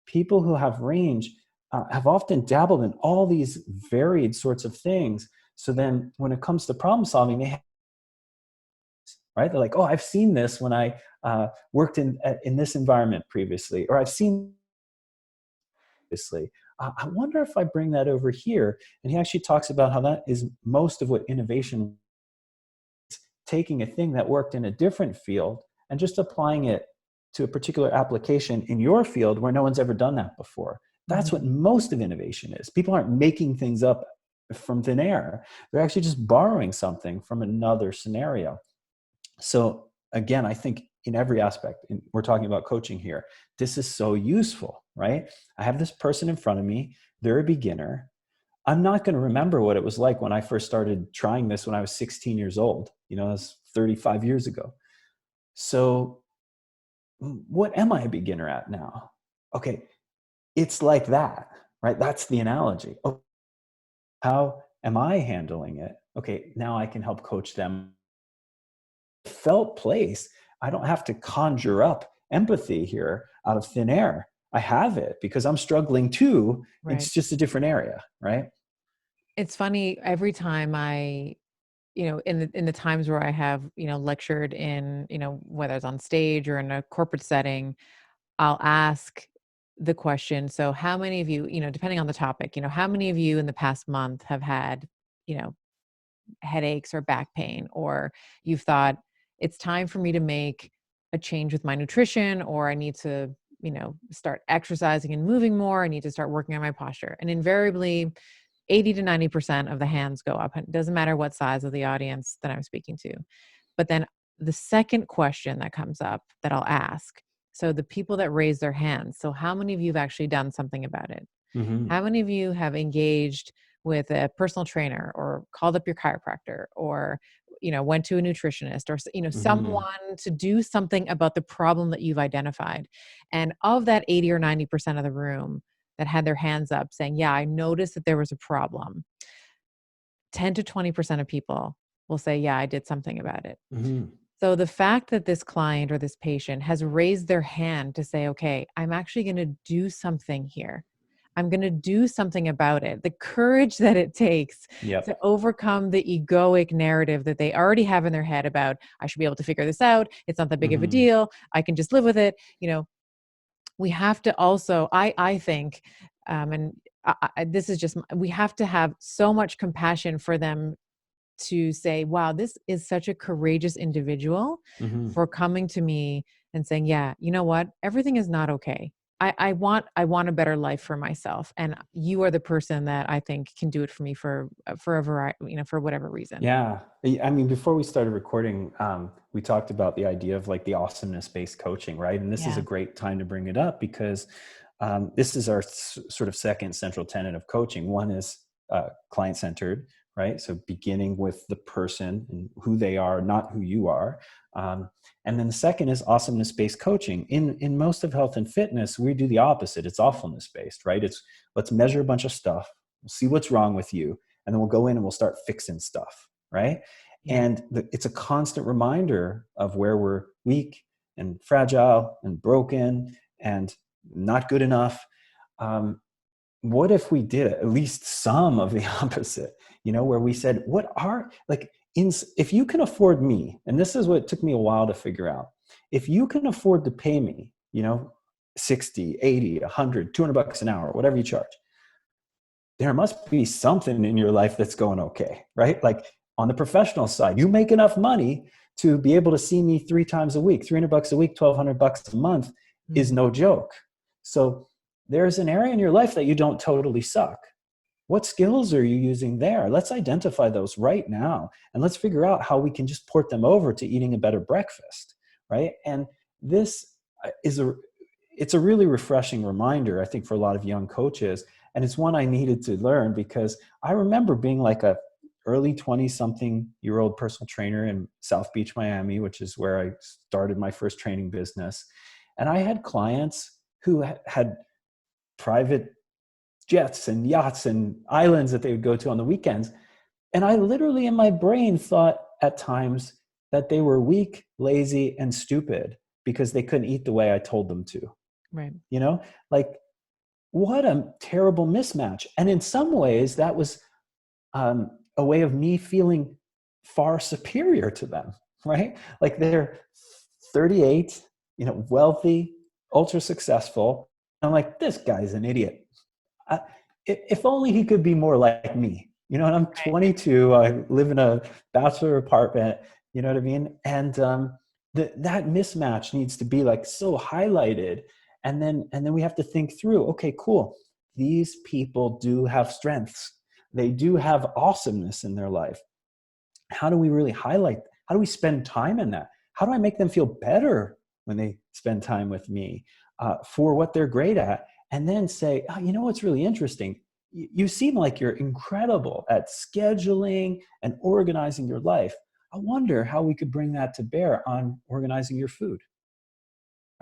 people who have range have often dabbled in all these varied sorts of things. So then when it comes to problem solving, right? They're like, oh, I've seen this when I worked in this environment previously, or I've seen previously. I wonder if I bring that over here. And he actually talks about how that is most of what innovation is, taking a thing that worked in a different field and just applying it to a particular application in your field where no one's ever done that before. That's what Mhm. most of innovation is. People aren't making things up from thin air. They're actually just borrowing something from another scenario. So again, I think in every aspect, and we're talking about coaching here, this is so useful, right? I have this person in front of me, they're a beginner. I'm not going to remember what it was like when I first started trying this when I was 16 years old. That's 35 years ago. So what am I a beginner at now? Okay, it's like that, right? That's the analogy. Oh, how am I handling it? Okay, now I can help coach them. Felt place. I don't have to conjure up empathy here out of thin air. I have it because I'm struggling too. Right. It's just a different area, right? It's funny every time in the times where I have, lectured in, whether it's on stage or in a corporate setting, I'll ask the question, so how many of you, depending on the topic, how many of you in the past month have had, you know, headaches or back pain, or you've thought it's time for me to make a change with my nutrition, or I need to, start exercising and moving more. I need to start working on my posture. And invariably, 80 to 90% of the hands go up. It doesn't matter what size of the audience that I'm speaking to. But then the second question that comes up that I'll ask, so the people that raise their hands, so how many of you have actually done something about it? Mm-hmm. How many of you have engaged with a personal trainer or called up your chiropractor or went to a nutritionist or Mm-hmm. someone to do something about the problem that you've identified? And of that 80 or 90% of the room that had their hands up saying, yeah, I noticed that there was a problem, 10 to 20% of people will say, yeah, I did something about it. Mm-hmm. So the fact that this client or this patient has raised their hand to say, okay, I'm actually going to do something here. I'm going to do something about it. The courage that it takes to Yep. overcome the egoic narrative that they already have in their head about, I should be able to figure this out. It's not that big of a Hmm. deal. I can just live with it. We have to also, I think, and this is just, we have to have so much compassion for them to say, wow, this is such a courageous individual Hmm. for coming to me and saying, yeah, you know what? Everything is not okay. I want a better life for myself. And you are the person that I think can do it for me for a variety, for whatever reason. Yeah. I mean, before we started recording, we talked about the idea of like the awesomeness-based coaching, right? And this is a Yeah. great time to bring it up because this is our sort of second central tenet of coaching. One is client-centered, right? So beginning with the person and who they are, not who you are. And then the second is awesomeness-based coaching. In most of health and fitness, we do the opposite. It's awfulness-based, right? It's let's measure a bunch of stuff, we'll see what's wrong with you, and then we'll go in and we'll start fixing stuff, right? Yeah. And it's a constant reminder of where we're weak and fragile and broken and not good enough. Um, what if we did at least some of the opposite, where we said, what are like, if you can afford me, and this is what it took me a while to figure out, if you can afford to pay me, 60, 80, 100, 200 bucks an hour, whatever you charge, there must be something in your life that's going okay, right? Like on the professional side, you make enough money to be able to see me 3 times a week, 300 bucks a week, 1,200 bucks a month is Mm. no joke. So there's an area in your life that you don't totally suck. What skills are you using there? Let's identify those right now and let's figure out how we can just port them over to eating a better breakfast, right? And this is it's a really refreshing reminder, I think, for a lot of young coaches. And it's one I needed to learn because I remember being like a early 20 something year old personal trainer in South Beach, Miami, which is where I started my first training business. And I had clients who had private jets and yachts and islands that they would go to on the weekends. And I literally in my brain thought at times that they were weak, lazy, and stupid because they couldn't eat the way I told them to. Right. You know, like what a terrible mismatch. And in some ways, that was a way of me feeling far superior to them, right? Like they're 38, wealthy, ultra successful. I'm like, this guy's an idiot. I, if only he could be more like me. And I'm Right. 22. I live in a bachelor apartment. You know what I mean? And that mismatch needs to be like so highlighted. And then we have to think through. Okay, cool. These people do have strengths. They do have awesomeness in their life. How do we really highlight? How do we spend time in that? How do I make them feel better when they spend time with me for what they're great at? And then say, oh, you know what's really interesting? You seem like you're incredible at scheduling and organizing your life. I wonder how we could bring that to bear on organizing your food,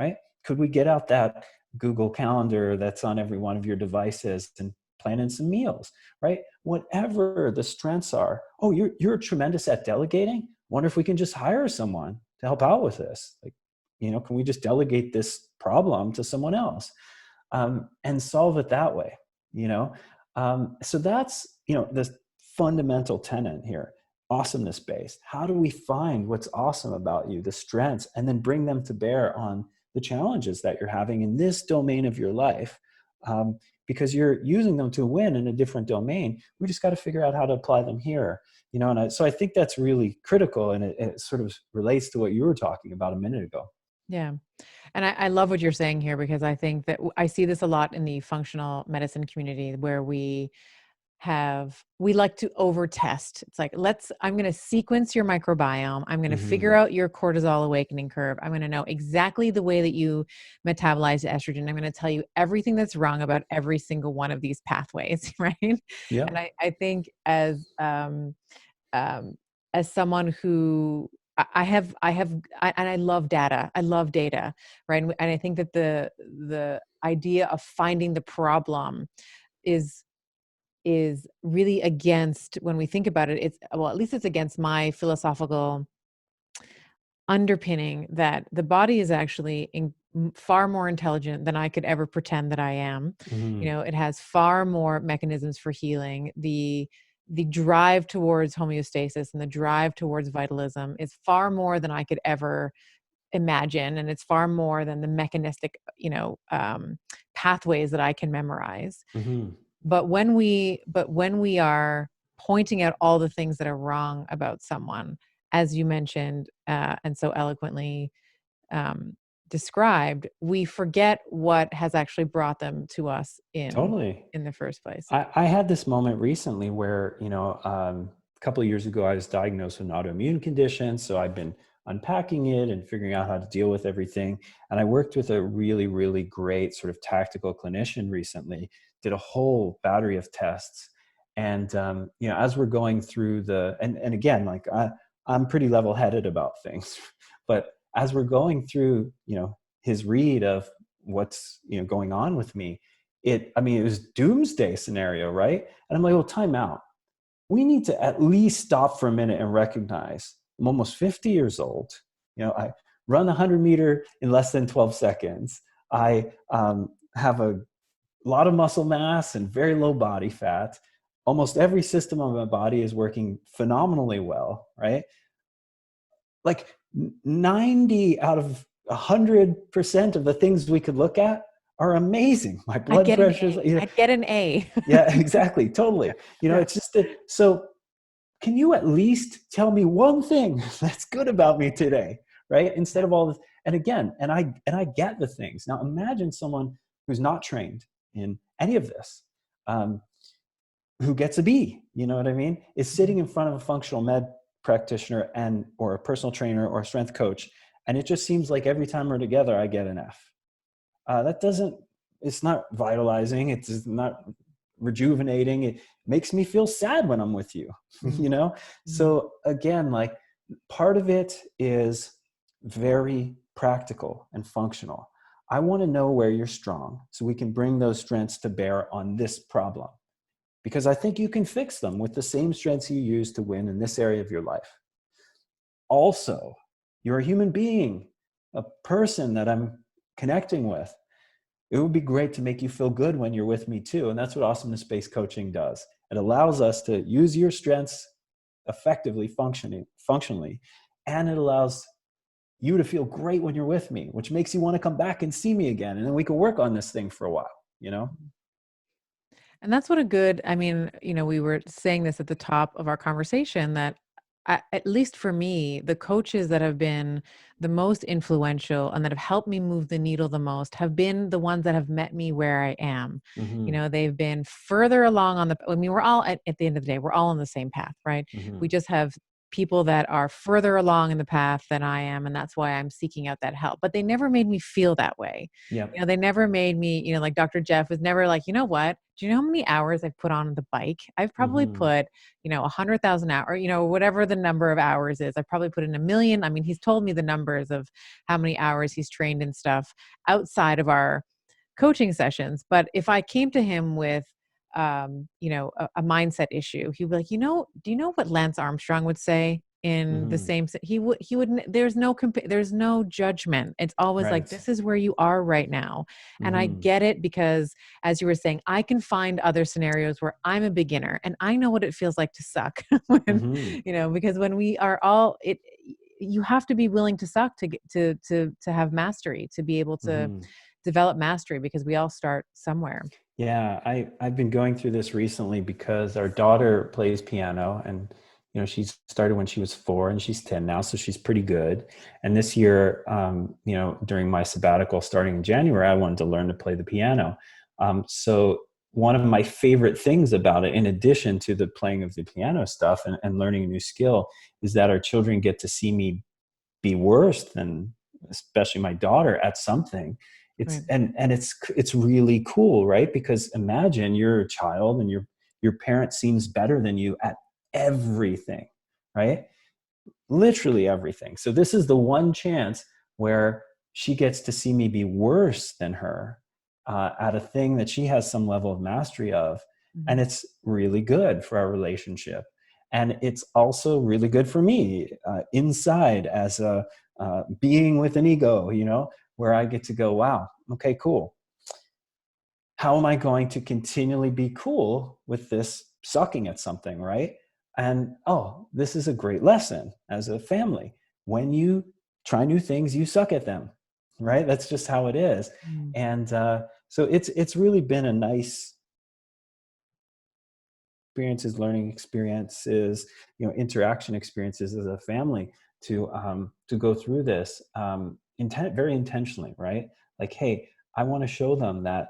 right? Could we get out that Google Calendar that's on every one of your devices and plan in some meals, right? Whatever the strengths are. Oh, you're tremendous at delegating. Wonder if we can just hire someone to help out with this. Like, can we just delegate this problem to someone else and solve it that way? So that's the fundamental tenet here. Awesomeness based. How do we find what's awesome about you, the strengths, and then bring them to bear on the challenges that you're having in this domain of your life? Because you're using them to win in a different domain. We just got to figure out how to apply them here. So I think that's really critical, and it sort of relates to what you were talking about a minute ago. Yeah. And I love what you're saying here because I think that I see this a lot in the functional medicine community where we like to over test. It's like, I'm going to sequence your microbiome. I'm going to figure Hmm. out your cortisol awakening curve. I'm going to know exactly the way that you metabolize estrogen. I'm going to tell you everything that's wrong about every single one of these pathways. Right. Yeah. And I think as someone who and I love data. I love data, right? And I think that the idea of finding the problem is really against, when we think about it, it's, well, at least it's against my philosophical underpinning that the body is actually far more intelligent than I could ever pretend that I am. You Mm-hmm. know, it has far more mechanisms for healing. The drive towards homeostasis and the drive towards vitalism is far more than I could ever imagine, and it's far more than the mechanistic, pathways that I can memorize. Mm-hmm. But when we are pointing out all the things that are wrong about someone, as you mentioned, and so eloquently um, described, we forget what has actually brought them to us Totally. in the first place. I had this moment recently where, a couple of years ago, I was diagnosed with an autoimmune condition. So I've been unpacking it and figuring out how to deal with everything. And I worked with a really, really great sort of tactical clinician recently, did a whole battery of tests. And, as we're going through and again, like I'm pretty level headed about things, but as we're going through, his read of what's, going on with me, it was doomsday scenario, right? And I'm like, well, time out. We need to at least stop for a minute and recognize I'm almost 50 years old. I run the 100-meter in less than 12 seconds. I have a lot of muscle mass and very low body fat. Almost every system of my body is working phenomenally well, right? Like 90 out of 100% of the things we could look at are amazing. My I'd blood get an pressure is, A. I'd get an A. yeah, exactly. Totally. Yeah. It's just that. So can you at least tell me one thing that's good about me today? Right. Instead of all this. And again, and I get the things. Now imagine someone who's not trained in any of this, who gets a B, you know what I mean? Is sitting in front of a functional med practitioner or a personal trainer or a strength coach. And it just seems like every time we're together, I get an F. That doesn't, it's not vitalizing. It's not rejuvenating. It makes me feel sad when I'm with you, Mm-hmm. So again, like part of it is very practical and functional. I want to know where you're strong so we can bring those strengths to bear on this problem, because I think you can fix them with the same strengths you use to win in this area of your life. Also, you're a human being, a person that I'm connecting with. It would be great to make you feel good when you're with me too. And that's what awesomeness-based coaching does. It allows us to use your strengths effectively, functionally, and it allows you to feel great when you're with me, which makes you want to come back and see me again. And then we can work on this thing for a while. And that's what I mean, we were saying this at the top of our conversation that at least for me, the coaches that have been the most influential and that have helped me move the needle the most have been the ones that have met me where I am. Mm-hmm. They've been further along I mean, we're all at the end of the day, we're all on the same path, right? Mm-hmm. We just have people that are further along in the path than I am. And that's why I'm seeking out that help. But they never made me feel that way. Yep. They never made me, like Dr. Jeff was never like, you know what? Do you know how many hours I've put on the bike? I've probably Mm-hmm. put, 100,000 hours, whatever the number of hours is. I've probably put in a million. I mean, he's told me the numbers of how many hours he's trained and stuff outside of our coaching sessions. But if I came to him with, a mindset issue, he'd be like, do you know what Lance Armstrong would say in the Mm-hmm. same, he would, there's no judgment. It's always like, Right. this is where you are right now. And I Mm-hmm. get it because as you were saying, I can find other scenarios where I'm a beginner and I know what it feels like to suck when, Mm-hmm. because when we are all you have to be willing to suck to get to have mastery, to be able to Mm-hmm. develop mastery, because we all start somewhere. Yeah, I've been going through this recently because our daughter plays piano, and she started when she was 4 and she's 10 now, so she's pretty good. And this year, during my sabbatical starting in January, I wanted to learn to play the piano. So one of my favorite things about it, in addition to the playing of the piano stuff and learning a new skill, is that our children get to see me be worse than, especially my daughter, at something. It's Right. and it's really cool, right? Because imagine you're a child and your parent seems better than you at everything, right? Literally everything. So this is the one chance where she gets to see me be worse than her at a thing that she has some level of mastery of. And Mhm. it's really good for our relationship. And it's also really good for me inside as a being with an ego, where I get to go, wow, okay, cool. How am I going to continually be cool with this sucking at something, right? And oh, this is a great lesson as a family. When you try new things, you suck at them, right? That's just how it is. Mm. And so it's really been a nice experiences, learning experiences, interaction experiences as a family to go through this very intentionally, right? Like, hey, I want to show them that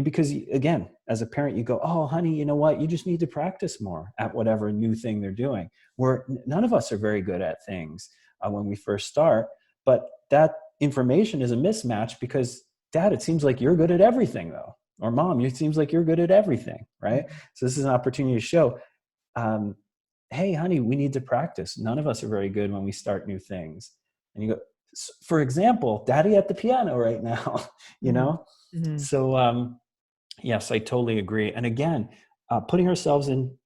because again, as a parent, you go, oh, honey, you know what? You just need to practice more at whatever new thing they're doing. Where none of us are very good at things when we first start, but that information is a mismatch because, Dad, it seems like you're good at everything, though. Or Mom, it seems like you're good at everything, right? Mhm. So this is an opportunity to show, hey, honey, we need to practice. None of us are very good when we start new things. And you go, for example, Daddy at the piano right now, you Mhm. know? Mhm. So yes, I totally agree. And again, putting ourselves in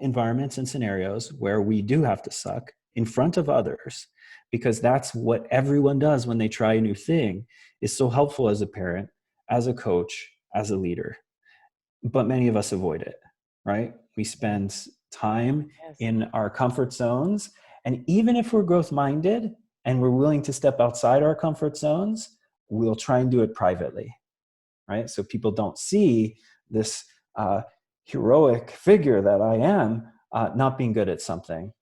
environments and scenarios where we do have to suck in front of others, because that's what everyone does when they try a new thing, is so helpful as a parent, as a coach, as a leader. But many of us avoid it, right? We Yeah. spend time Yes. in our comfort zones. And even if we're growth minded and we're willing to step outside our comfort zones, we'll try and do it privately, right? So people don't see this heroic figure that I am not being good at something.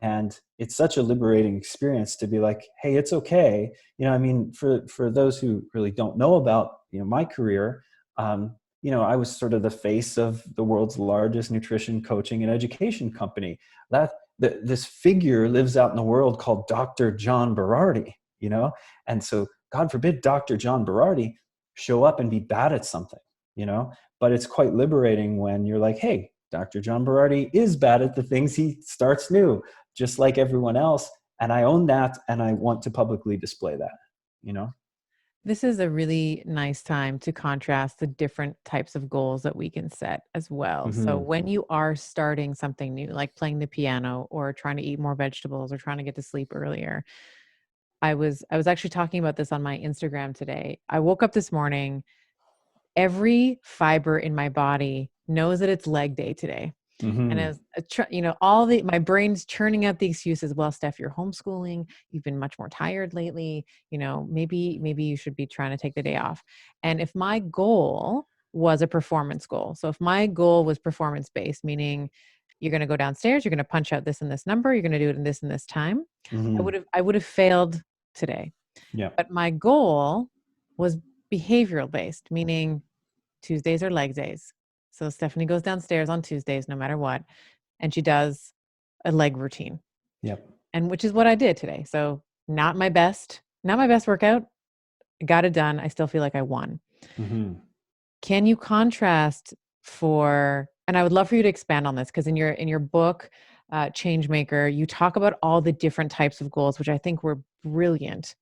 And it's such a liberating experience to be like, hey, it's okay. I mean, for those who really don't know about, my career, I was sort of the face of the world's largest nutrition coaching and education company. This figure lives out in the world called Dr. John Berardi, and so God forbid Dr. John Berardi show up and be bad at something, but it's quite liberating when you're like, hey, Dr. John Berardi is bad at the things he starts new, just like everyone else. And I own that. And I want to publicly display that, you know? This is a really nice time to contrast the different types of goals that we can set as well. So Mm-hmm. when you are starting something new, like playing the piano or trying to eat more vegetables or trying to get to sleep earlier, I was actually talking about this on my Instagram today. I woke up this morning, every fiber in my body knows that it's leg day today. And Mm-hmm. as all my brain's churning out the excuses. Well, Steph, you're homeschooling. You've been much more tired lately. Maybe you should be trying to take the day off. And if my goal was a performance goal, so if my goal was performance based, meaning you're going to go downstairs, you're going to punch out this and this number, you're going to do it in this time, I Mm-hmm. would have I would have failed today. Yeah. But my goal was behavioral based, meaning Tuesdays are leg days. So Stephanie goes downstairs on Tuesdays, no matter what, and she does a leg routine. Yep. And which is what I did today. So not my best workout. Got it done. I still feel like I won. Mm-hmm. Can you contrast and I would love for you to expand on this because in your book, Changemaker, you talk about all the different types of goals, which I think were brilliant.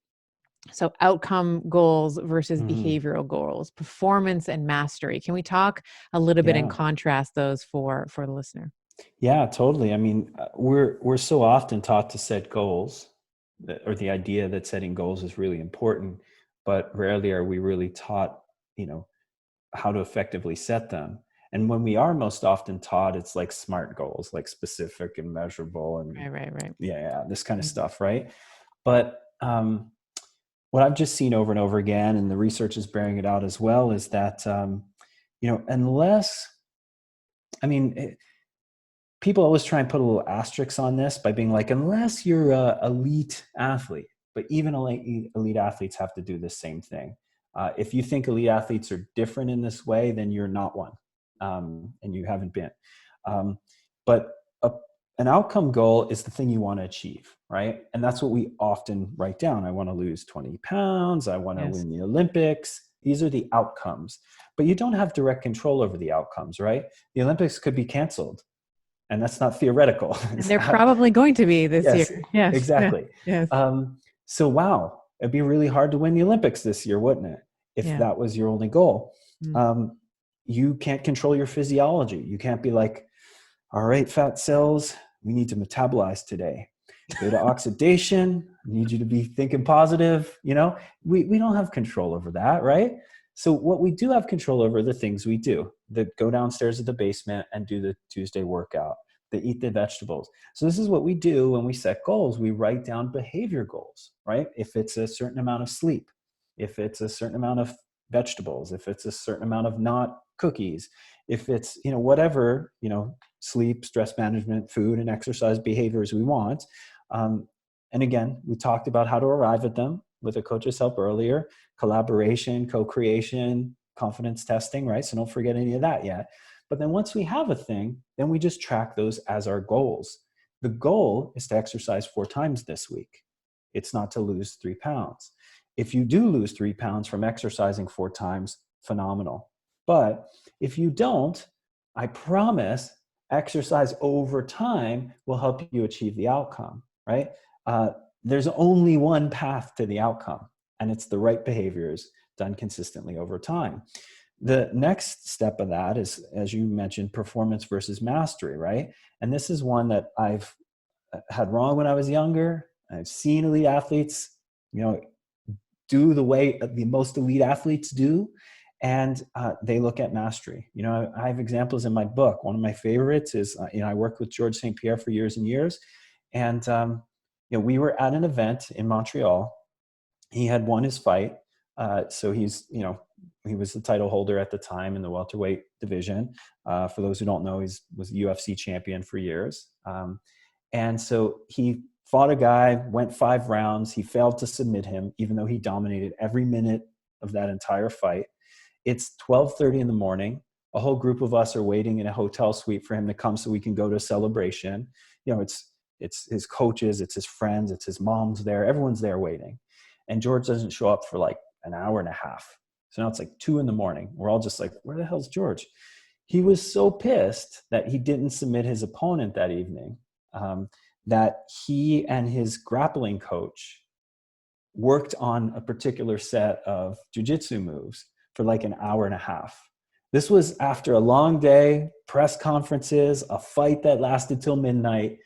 So outcome goals versus Mm-hmm. behavioral goals, performance and mastery. Can we talk a little bit and Yeah. contrast those for the listener? Yeah, totally. I mean, we're so often taught to set goals, or the idea that setting goals is really important, but rarely are we really taught, how to effectively set them. And when we are most often taught, it's like SMART goals, like specific and measurable, and Right, right, right. yeah, this kind of Mhm. stuff, right? But what I've just seen over and over again, and the research is bearing it out as well, is that unless, I mean, people always try and put a little asterisk on this by being like, unless you're a elite athlete, but even elite athletes have to do the same thing. If you think elite athletes are different in this way, then you're not one, and you haven't been. But an outcome goal is the thing you want to achieve, right? And that's what we often write down. I want to lose 20 pounds. I want to Yes. win the Olympics. These are the outcomes, but you don't have direct control over the outcomes, right? The Olympics could be canceled, and that's not theoretical. And they're probably going to be this year. Yes, Yes. Yeah. exactly. Yes. So, wow, it'd be really hard to win the Olympics this year, wouldn't it? If Yeah. that was your only goal. Mm. You can't control your physiology. You can't be like, all right, fat cells, we need to metabolize today. Beta oxidation, I need you to be thinking positive. We don't have control over that, right? So what we do have control over are the things we do, that go downstairs to the basement and do the Tuesday workout, that eat the vegetables. So this is what we do when we set goals. We write down behavior goals, right? If it's a certain amount of sleep, if it's a certain amount of vegetables, if it's a certain amount of not cookies, if it's, whatever, sleep, stress management, food, and exercise behaviors we want. And again, we talked about how to arrive at them with a coach's help earlier: collaboration, co-creation, confidence testing, right? So don't forget any of that yet. But then once we have a thing, then we just track those as our goals. The goal is to exercise 4 times this week. It's not to lose 3 pounds. If you do lose 3 pounds from exercising 4 times, phenomenal. But if you don't, I promise exercise over time will help you achieve the outcome, right? There's only one path to the outcome, and it's the right behaviors done consistently over time. The next step of that is, as you mentioned, performance versus mastery, right? And this is one that I've had wrong when I was younger. I've seen elite athletes, do the way the most elite athletes do, and they look at mastery. I have examples in my book. One of my favorites is, I worked with George St. Pierre for years and years, and we were at an event in Montreal. He had won his fight, so he was the title holder at the time in the welterweight division. For those who don't know, he was a UFC champion for years, and so he fought a guy, went 5 rounds. He failed to submit him, even though he dominated every minute of that entire fight. It's 12:30 in the morning. A whole group of us are waiting in a hotel suite for him to come so we can go to a celebration. It's his coaches, it's his friends, it's his mom's there. Everyone's there waiting. And George doesn't show up for like an hour and a half. So now it's like 2 in the morning. We're all just like, where the hell's George? He was so pissed that he didn't submit his opponent that evening, that he and his grappling coach worked on a particular set of jiu-jitsu moves for like an hour and a half. This was after a long day, press conferences, a fight that lasted till midnight.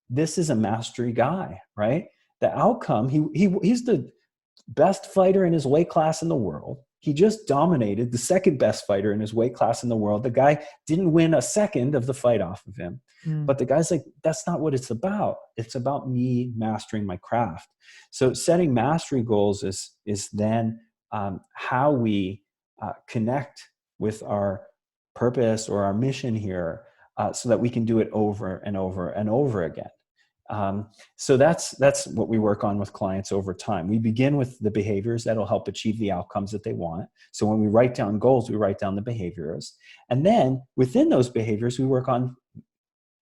This is a mastery guy, right? The outcome, he's the best fighter in his weight class in the world. He just dominated the second best fighter in his weight class in the world. The guy didn't win a second of the fight off of him. But the guy's like, that's not what it's about. It's about me mastering my craft. So setting mastery goals is then how we connect with our purpose or our mission here, so that we can do it over and over and over again. So that's what we work on with clients over time. We begin with the behaviors that'll help achieve the outcomes that they want. So when we write down goals, we write down the behaviors. And then within those behaviors, we work on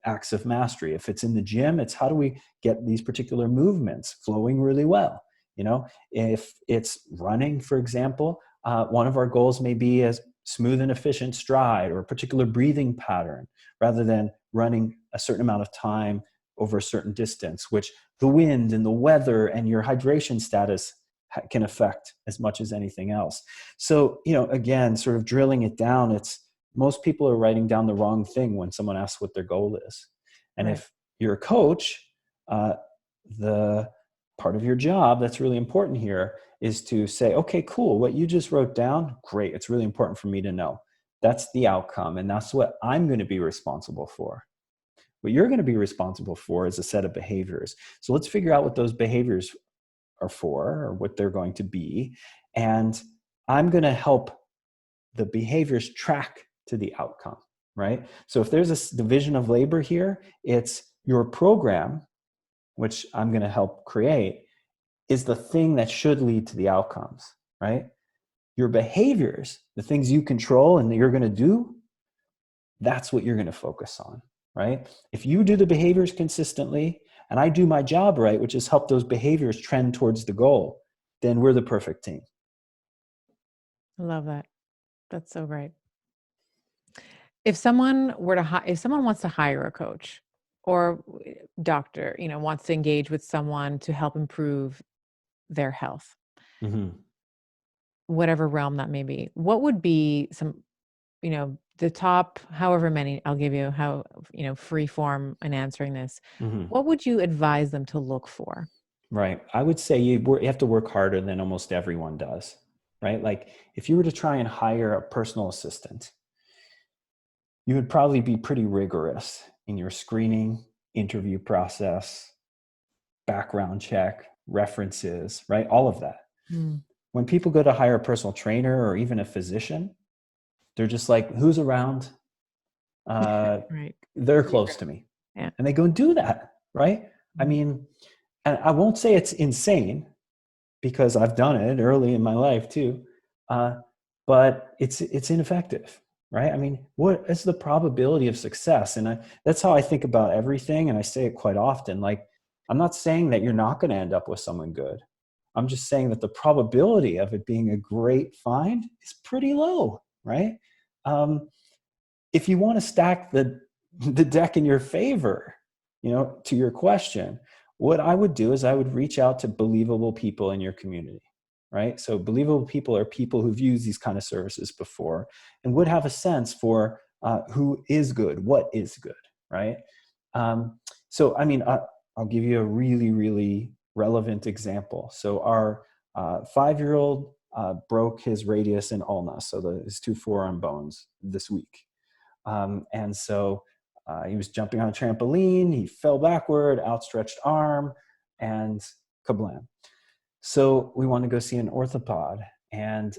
acts of mastery. If it's in the gym, it's how do we get these particular movements flowing really well? If it's running, for example, one of our goals may be a smooth and efficient stride or a particular breathing pattern, rather than running a certain amount of time over a certain distance, which the wind and the weather and your hydration status can affect as much as anything else. So, again, sort of drilling it down, most people are writing down the wrong thing when someone asks what their goal is. And Right. if you're a coach, the part of your job that's really important here is to say, okay, cool, what you just wrote down, great. It's really important for me to know. That's the outcome, and that's what I'm going to be responsible for. What you're going to be responsible for is a set of behaviors. So let's figure out what those behaviors are for, or what they're going to be. And I'm going to help the behaviors track to the outcome, right? So if there's a division of labor here, it's your program, which I'm going to help create, is the thing that should lead to the outcomes, right? Your behaviors, the things you control and that you're going to do, that's what you're going to focus on, right? If you do the behaviors consistently and I do my job right, which is help those behaviors trend towards the goal, then we're the perfect team. I love that. That's so great. If someone if someone wants to hire a coach or doctor, wants to engage with someone to help improve their health, Mm-hmm. whatever realm that may be, what would be some, the top, however many, I'll give you how, free form in answering this. Mhm. What would you advise them to look for? Right. I would say you have to work harder than almost everyone does, right? Like if you were to try and hire a personal assistant, you would probably be pretty rigorous in your screening, interview process, background check, references, right? All of that. Mm. When people go to hire a personal trainer or even a physician, they're just like, who's around? Uh, Right. they're You're close good. to me. Yeah. And they go and do that, right? I Mhm. mean, and I won't say it's insane because I've done it early in my life too. Uh, but it's ineffective, right? I mean, what is the probability of success? And that's how I think about everything. And I say it quite often. Like, I'm not saying that you're not going to end up with someone good. I'm just saying that the probability of it being a great find is pretty low, right? Um, if you want to stack the deck in your favor, to your question, what I would do is I would reach out to believable people in your community, right? So believable people are people who've used these kind of services before and would have a sense for who is good, what is good, right? So I mean, I'll give you a really, really relevant example. So our 5-year-old broke his radius and ulna, so his two forearm bones this week. And so he was jumping on a trampoline, he fell backward, outstretched arm, and kablam. So we wanted to go see an orthopod. And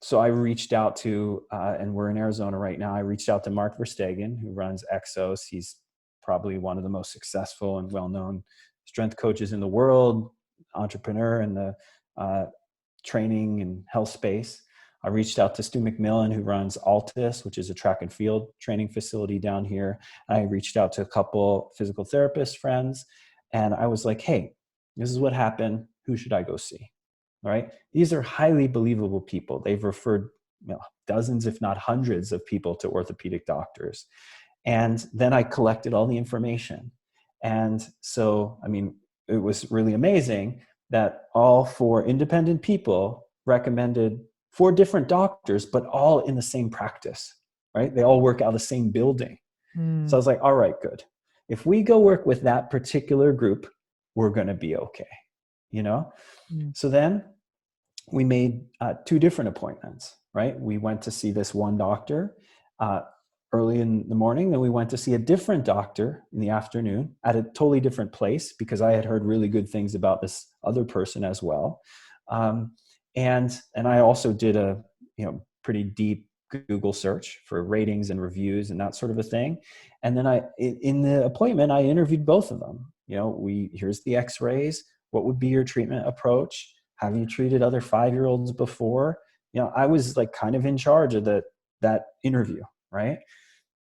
so I reached out to, and we're in Arizona right now, I reached out to Mark Verstegen, who runs Exos. He's probably one of the most successful and well-known strength coaches in the world, entrepreneur in the training and health space. I reached out to Stu McMillan, who runs Altus, which is a track and field training facility down here. I reached out to a couple physical therapist friends, and I was like, hey, this is what happened. Who should I go see? All right. These are highly believable people. They've referred dozens, if not hundreds, of people to orthopedic doctors. And then I collected all the information. And so, I mean, it was really amazing that all 4 independent people recommended 4 different doctors, but all in the same practice, right? They all work out of the same building. So I Mm. was like, all right, good. If we go work with that particular group, we're going to be okay, you know? Mm. So then we made 2 different appointments, right? We went to see this one doctor uh, early in the morning. Then we went to see a different doctor in the afternoon at a totally different place because I had heard really good things about this other person as well. Um, and I also did a pretty deep Google search for ratings and reviews and that sort of a thing. And then in the appointment, I interviewed both of them. Here's the X-rays. What would be your treatment approach? Have you treated other 5-year-olds before? I was like kind of in charge of that interview, right?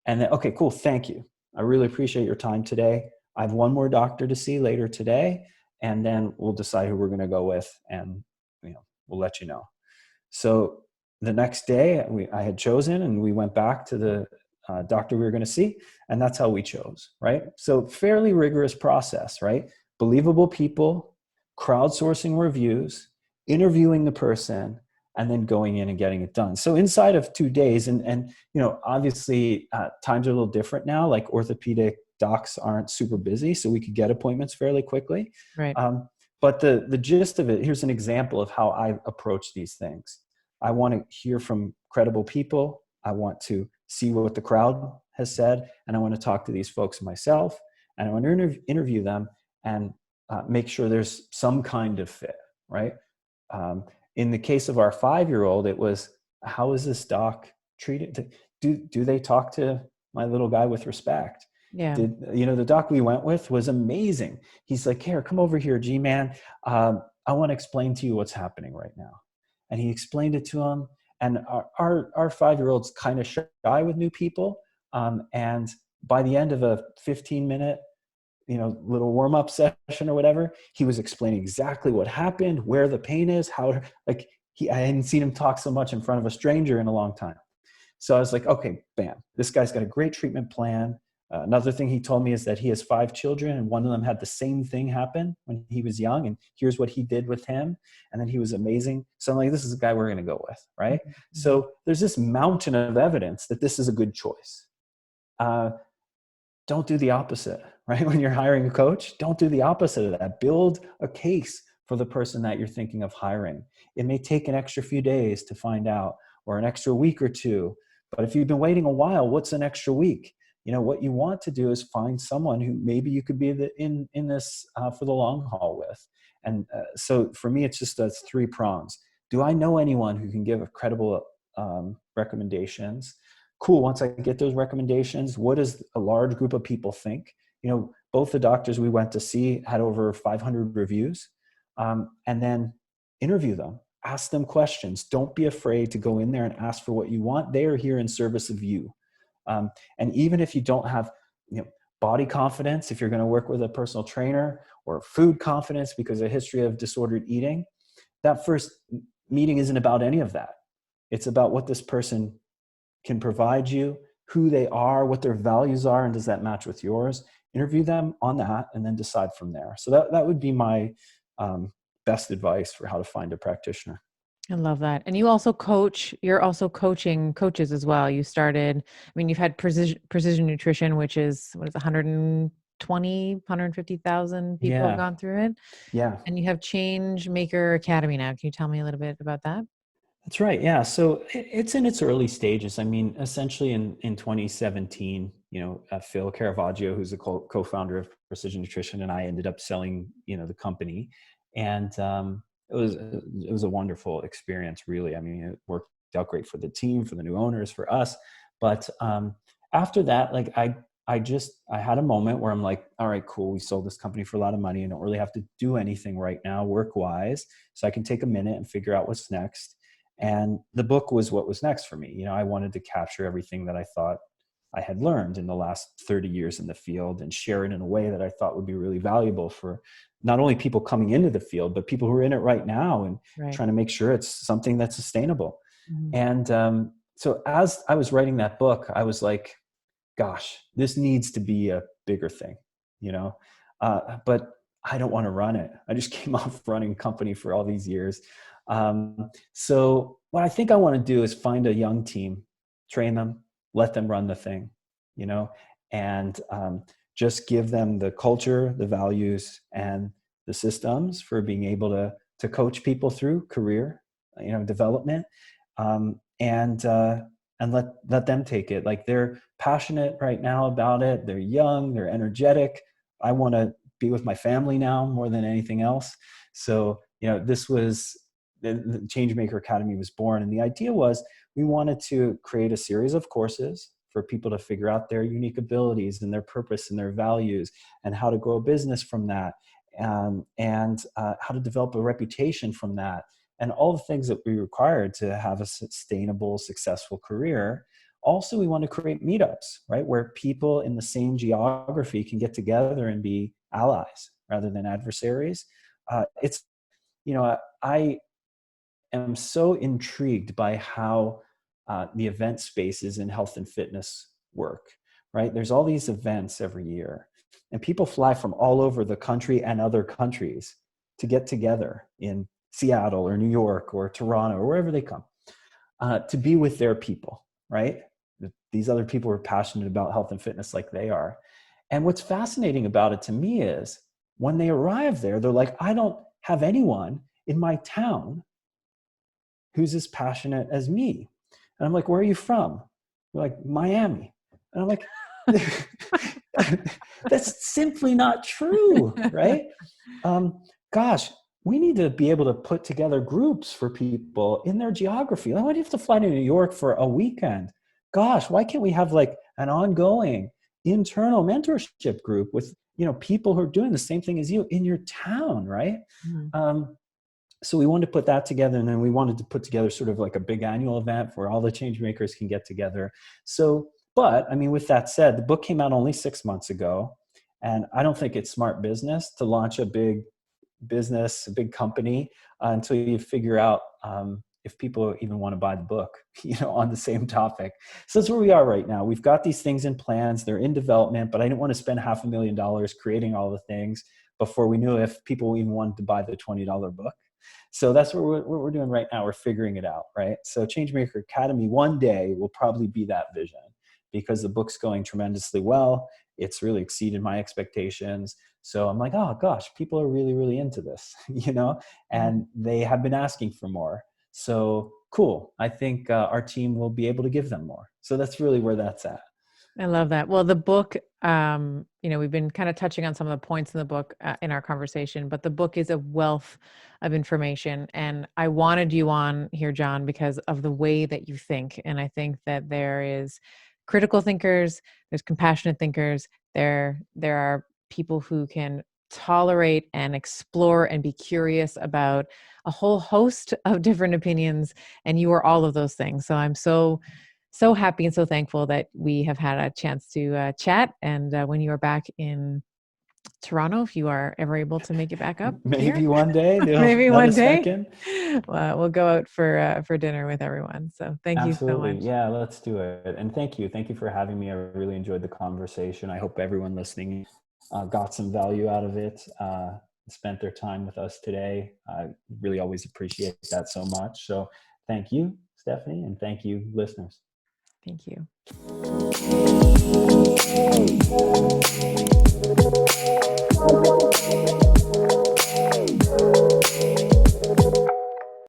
And then, okay, cool, thank you. I really appreciate your time today. I have one more doctor to see later today, and then we'll decide who we're going to go with, and we'll let you know. So the next day, I had chosen, and we went back to the doctor we were going to see, and that's how we chose, right? So fairly rigorous process, right? Believable people, crowdsourcing reviews, interviewing the person, and then going in and getting it done. So inside of 2 days, and obviously times are a little different now. Like orthopedic docs aren't super busy, so we could get appointments fairly quickly. Right. But the gist of it, here's an example of how I approach these things. I want to hear from credible people. I want to see what the crowd has said, and I want to talk to these folks myself, and I want to interview them and make sure there's some kind of fit, right? In the case of our 5-year-old, it was, how is this doc treated? Do they talk to my little guy with respect? Yeah. The doc we went with was amazing. He's like, here, come over here, G-man. I want to explain to you what's happening right now. And he explained it to him. And our 5-year-old's kind of shy with new people. And by the end of a 15-minute little warm-up session or whatever, he was explaining exactly what happened, where the pain is, how, like, I hadn't seen him talk so much in front of a stranger in a long time. So I was like, okay, bam, this guy's got a great treatment plan. Another thing he told me is that he has 5 children, and one of them had the same thing happen when he was young, and here's what he did with him, and then he was amazing. So I'm like, this is the guy we're going to go with, right? Mhm. So there's this mountain of evidence that this is a good choice. Uh, don't do the opposite, right? When you're hiring a coach, don't do the opposite of that. Build a case for the person that you're thinking of hiring. It may take an extra few days to find out, or an extra week or two. But if you've been waiting a while, what's an extra week? What you want to do is find someone who maybe you could be in this for the long haul with. And so for me, it's just those 3 prongs. Do I know anyone who can give a credible recommendations? Cool. Once I get those recommendations, what does a large group of people think? Both the doctors we went to see had over 500 reviews. And then interview them, ask them questions. Don't be afraid to go in there and ask for what you want. They are here in service of you. And even if you don't have, body confidence, if you're going to work with a personal trainer, or food confidence because of a history of disordered eating, that first meeting isn't about any of that. It's about what this person can provide you, who they are, what their values are, and does that match with yours? Interview them on that, and then decide from there. So that would be my best advice for how to find a practitioner. I love that. And you also coach, you're also coaching coaches as well. You started, I mean, you've had precision nutrition, which is, what is it, 120, 150,000 people have Yeah, gone through it. yeah. And you have Change Maker Academy now. Can you tell me a little bit about that? That's right. Yeah. So it's in its early stages. I mean, essentially in 2017, Phil Caravaggio, who's the co-founder of Precision Nutrition, and I ended up selling, the company. And it was a wonderful experience, really. I mean, it worked out great for the team, for the new owners, for us. But after that, like I had a moment where I'm like, all right, cool. We sold this company for a lot of money and don't really have to do anything right now work-wise. So I can take a minute and figure out what's next. And the book was what was next for me. I wanted to capture everything that I thought I had learned in the last 30 years in the field and share it in a way that I thought would be really valuable for not only people coming into the field, but people who are in it right now and Right. trying to make sure it's something that's sustainable. Mhm. And so as I was writing that book, I was like, gosh, this needs to be a bigger thing, but I don't want to run it. I just came off running a company for all these years. So what I think I want to do is find a young team, train them, let them run the thing, and just give them the culture, the values, and the systems for being able to coach people through career, development, and let them take it. Like, they're passionate right now about it. They're young, they're energetic. I want to be with my family now more than anything else. So, this was the Changemaker Academy was born. And the idea was we wanted to create a series of courses for people to figure out their unique abilities and their purpose and their values and how to grow a business from that, and how to develop a reputation from that, and all the things that we required to have a sustainable, successful career. Also, we want to create meetups, right, where people in the same geography can get together and be allies rather than adversaries. I am so intrigued by how the event spaces in health and fitness work, right? There's all these events every year, and people fly from all over the country and other countries to get together in Seattle or New York or Toronto or wherever they come to be with their people, right? These other people are passionate about health and fitness like they are. And what's fascinating about it to me is when they arrive there, they're like, I don't have anyone in my town who's as passionate as me. And I'm like, where are you from? They're like, Miami. And I'm like, that's simply not true, right? Gosh, we need to be able to put together groups for people in their geography. Why do you have to fly to New York for a weekend? Gosh, why can't we have like an ongoing internal mentorship group with people who are doing the same thing as you in your town, right? Mhm. So we wanted to put that together, and then we wanted to put together sort of like a big annual event where all the change makers can get together. So, but I mean, with that said, the book came out only 6 months ago, and I don't think it's smart business to launch a big business, a big company, until you figure out if people even want to buy the book, on the same topic. So that's where we are right now. We've got these things in plans, they're in development, but I didn't want to spend $500,000 creating all the things before we knew if people even wanted to buy the $20 book. So that's what we're doing right now. We're figuring it out, right? So Changemaker Academy one day will probably be that vision, because the book's going tremendously well. It's really exceeded my expectations. So I'm like, oh gosh, people are really, really into this, and they have been asking for more. So cool. I think our team will be able to give them more. So that's really where that's at. I love that. Well, the book, we've been kind of touching on some of the points in the book in our conversation, but the book is a wealth of information. And I wanted you on here, John, because of the way that you think. And I think that there is critical thinkers, there's compassionate thinkers, there are people who can tolerate and explore and be curious about a whole host of different opinions. And you are all of those things. So I'm so happy and so thankful that we have had a chance to chat. And when you are back in Toronto, if you are ever able to make it back up here, Maybe one day they'll maybe let one us back day, in. we'll go out for dinner with everyone. So thank you so Absolutely. much. Yeah, let's do it. And thank you. Thank you for having me. I really enjoyed the conversation. I hope everyone listening got some value out of it, spent their time with us today. I really always appreciate that so much. So thank you, Stephanie, and thank you, listeners. Thank you.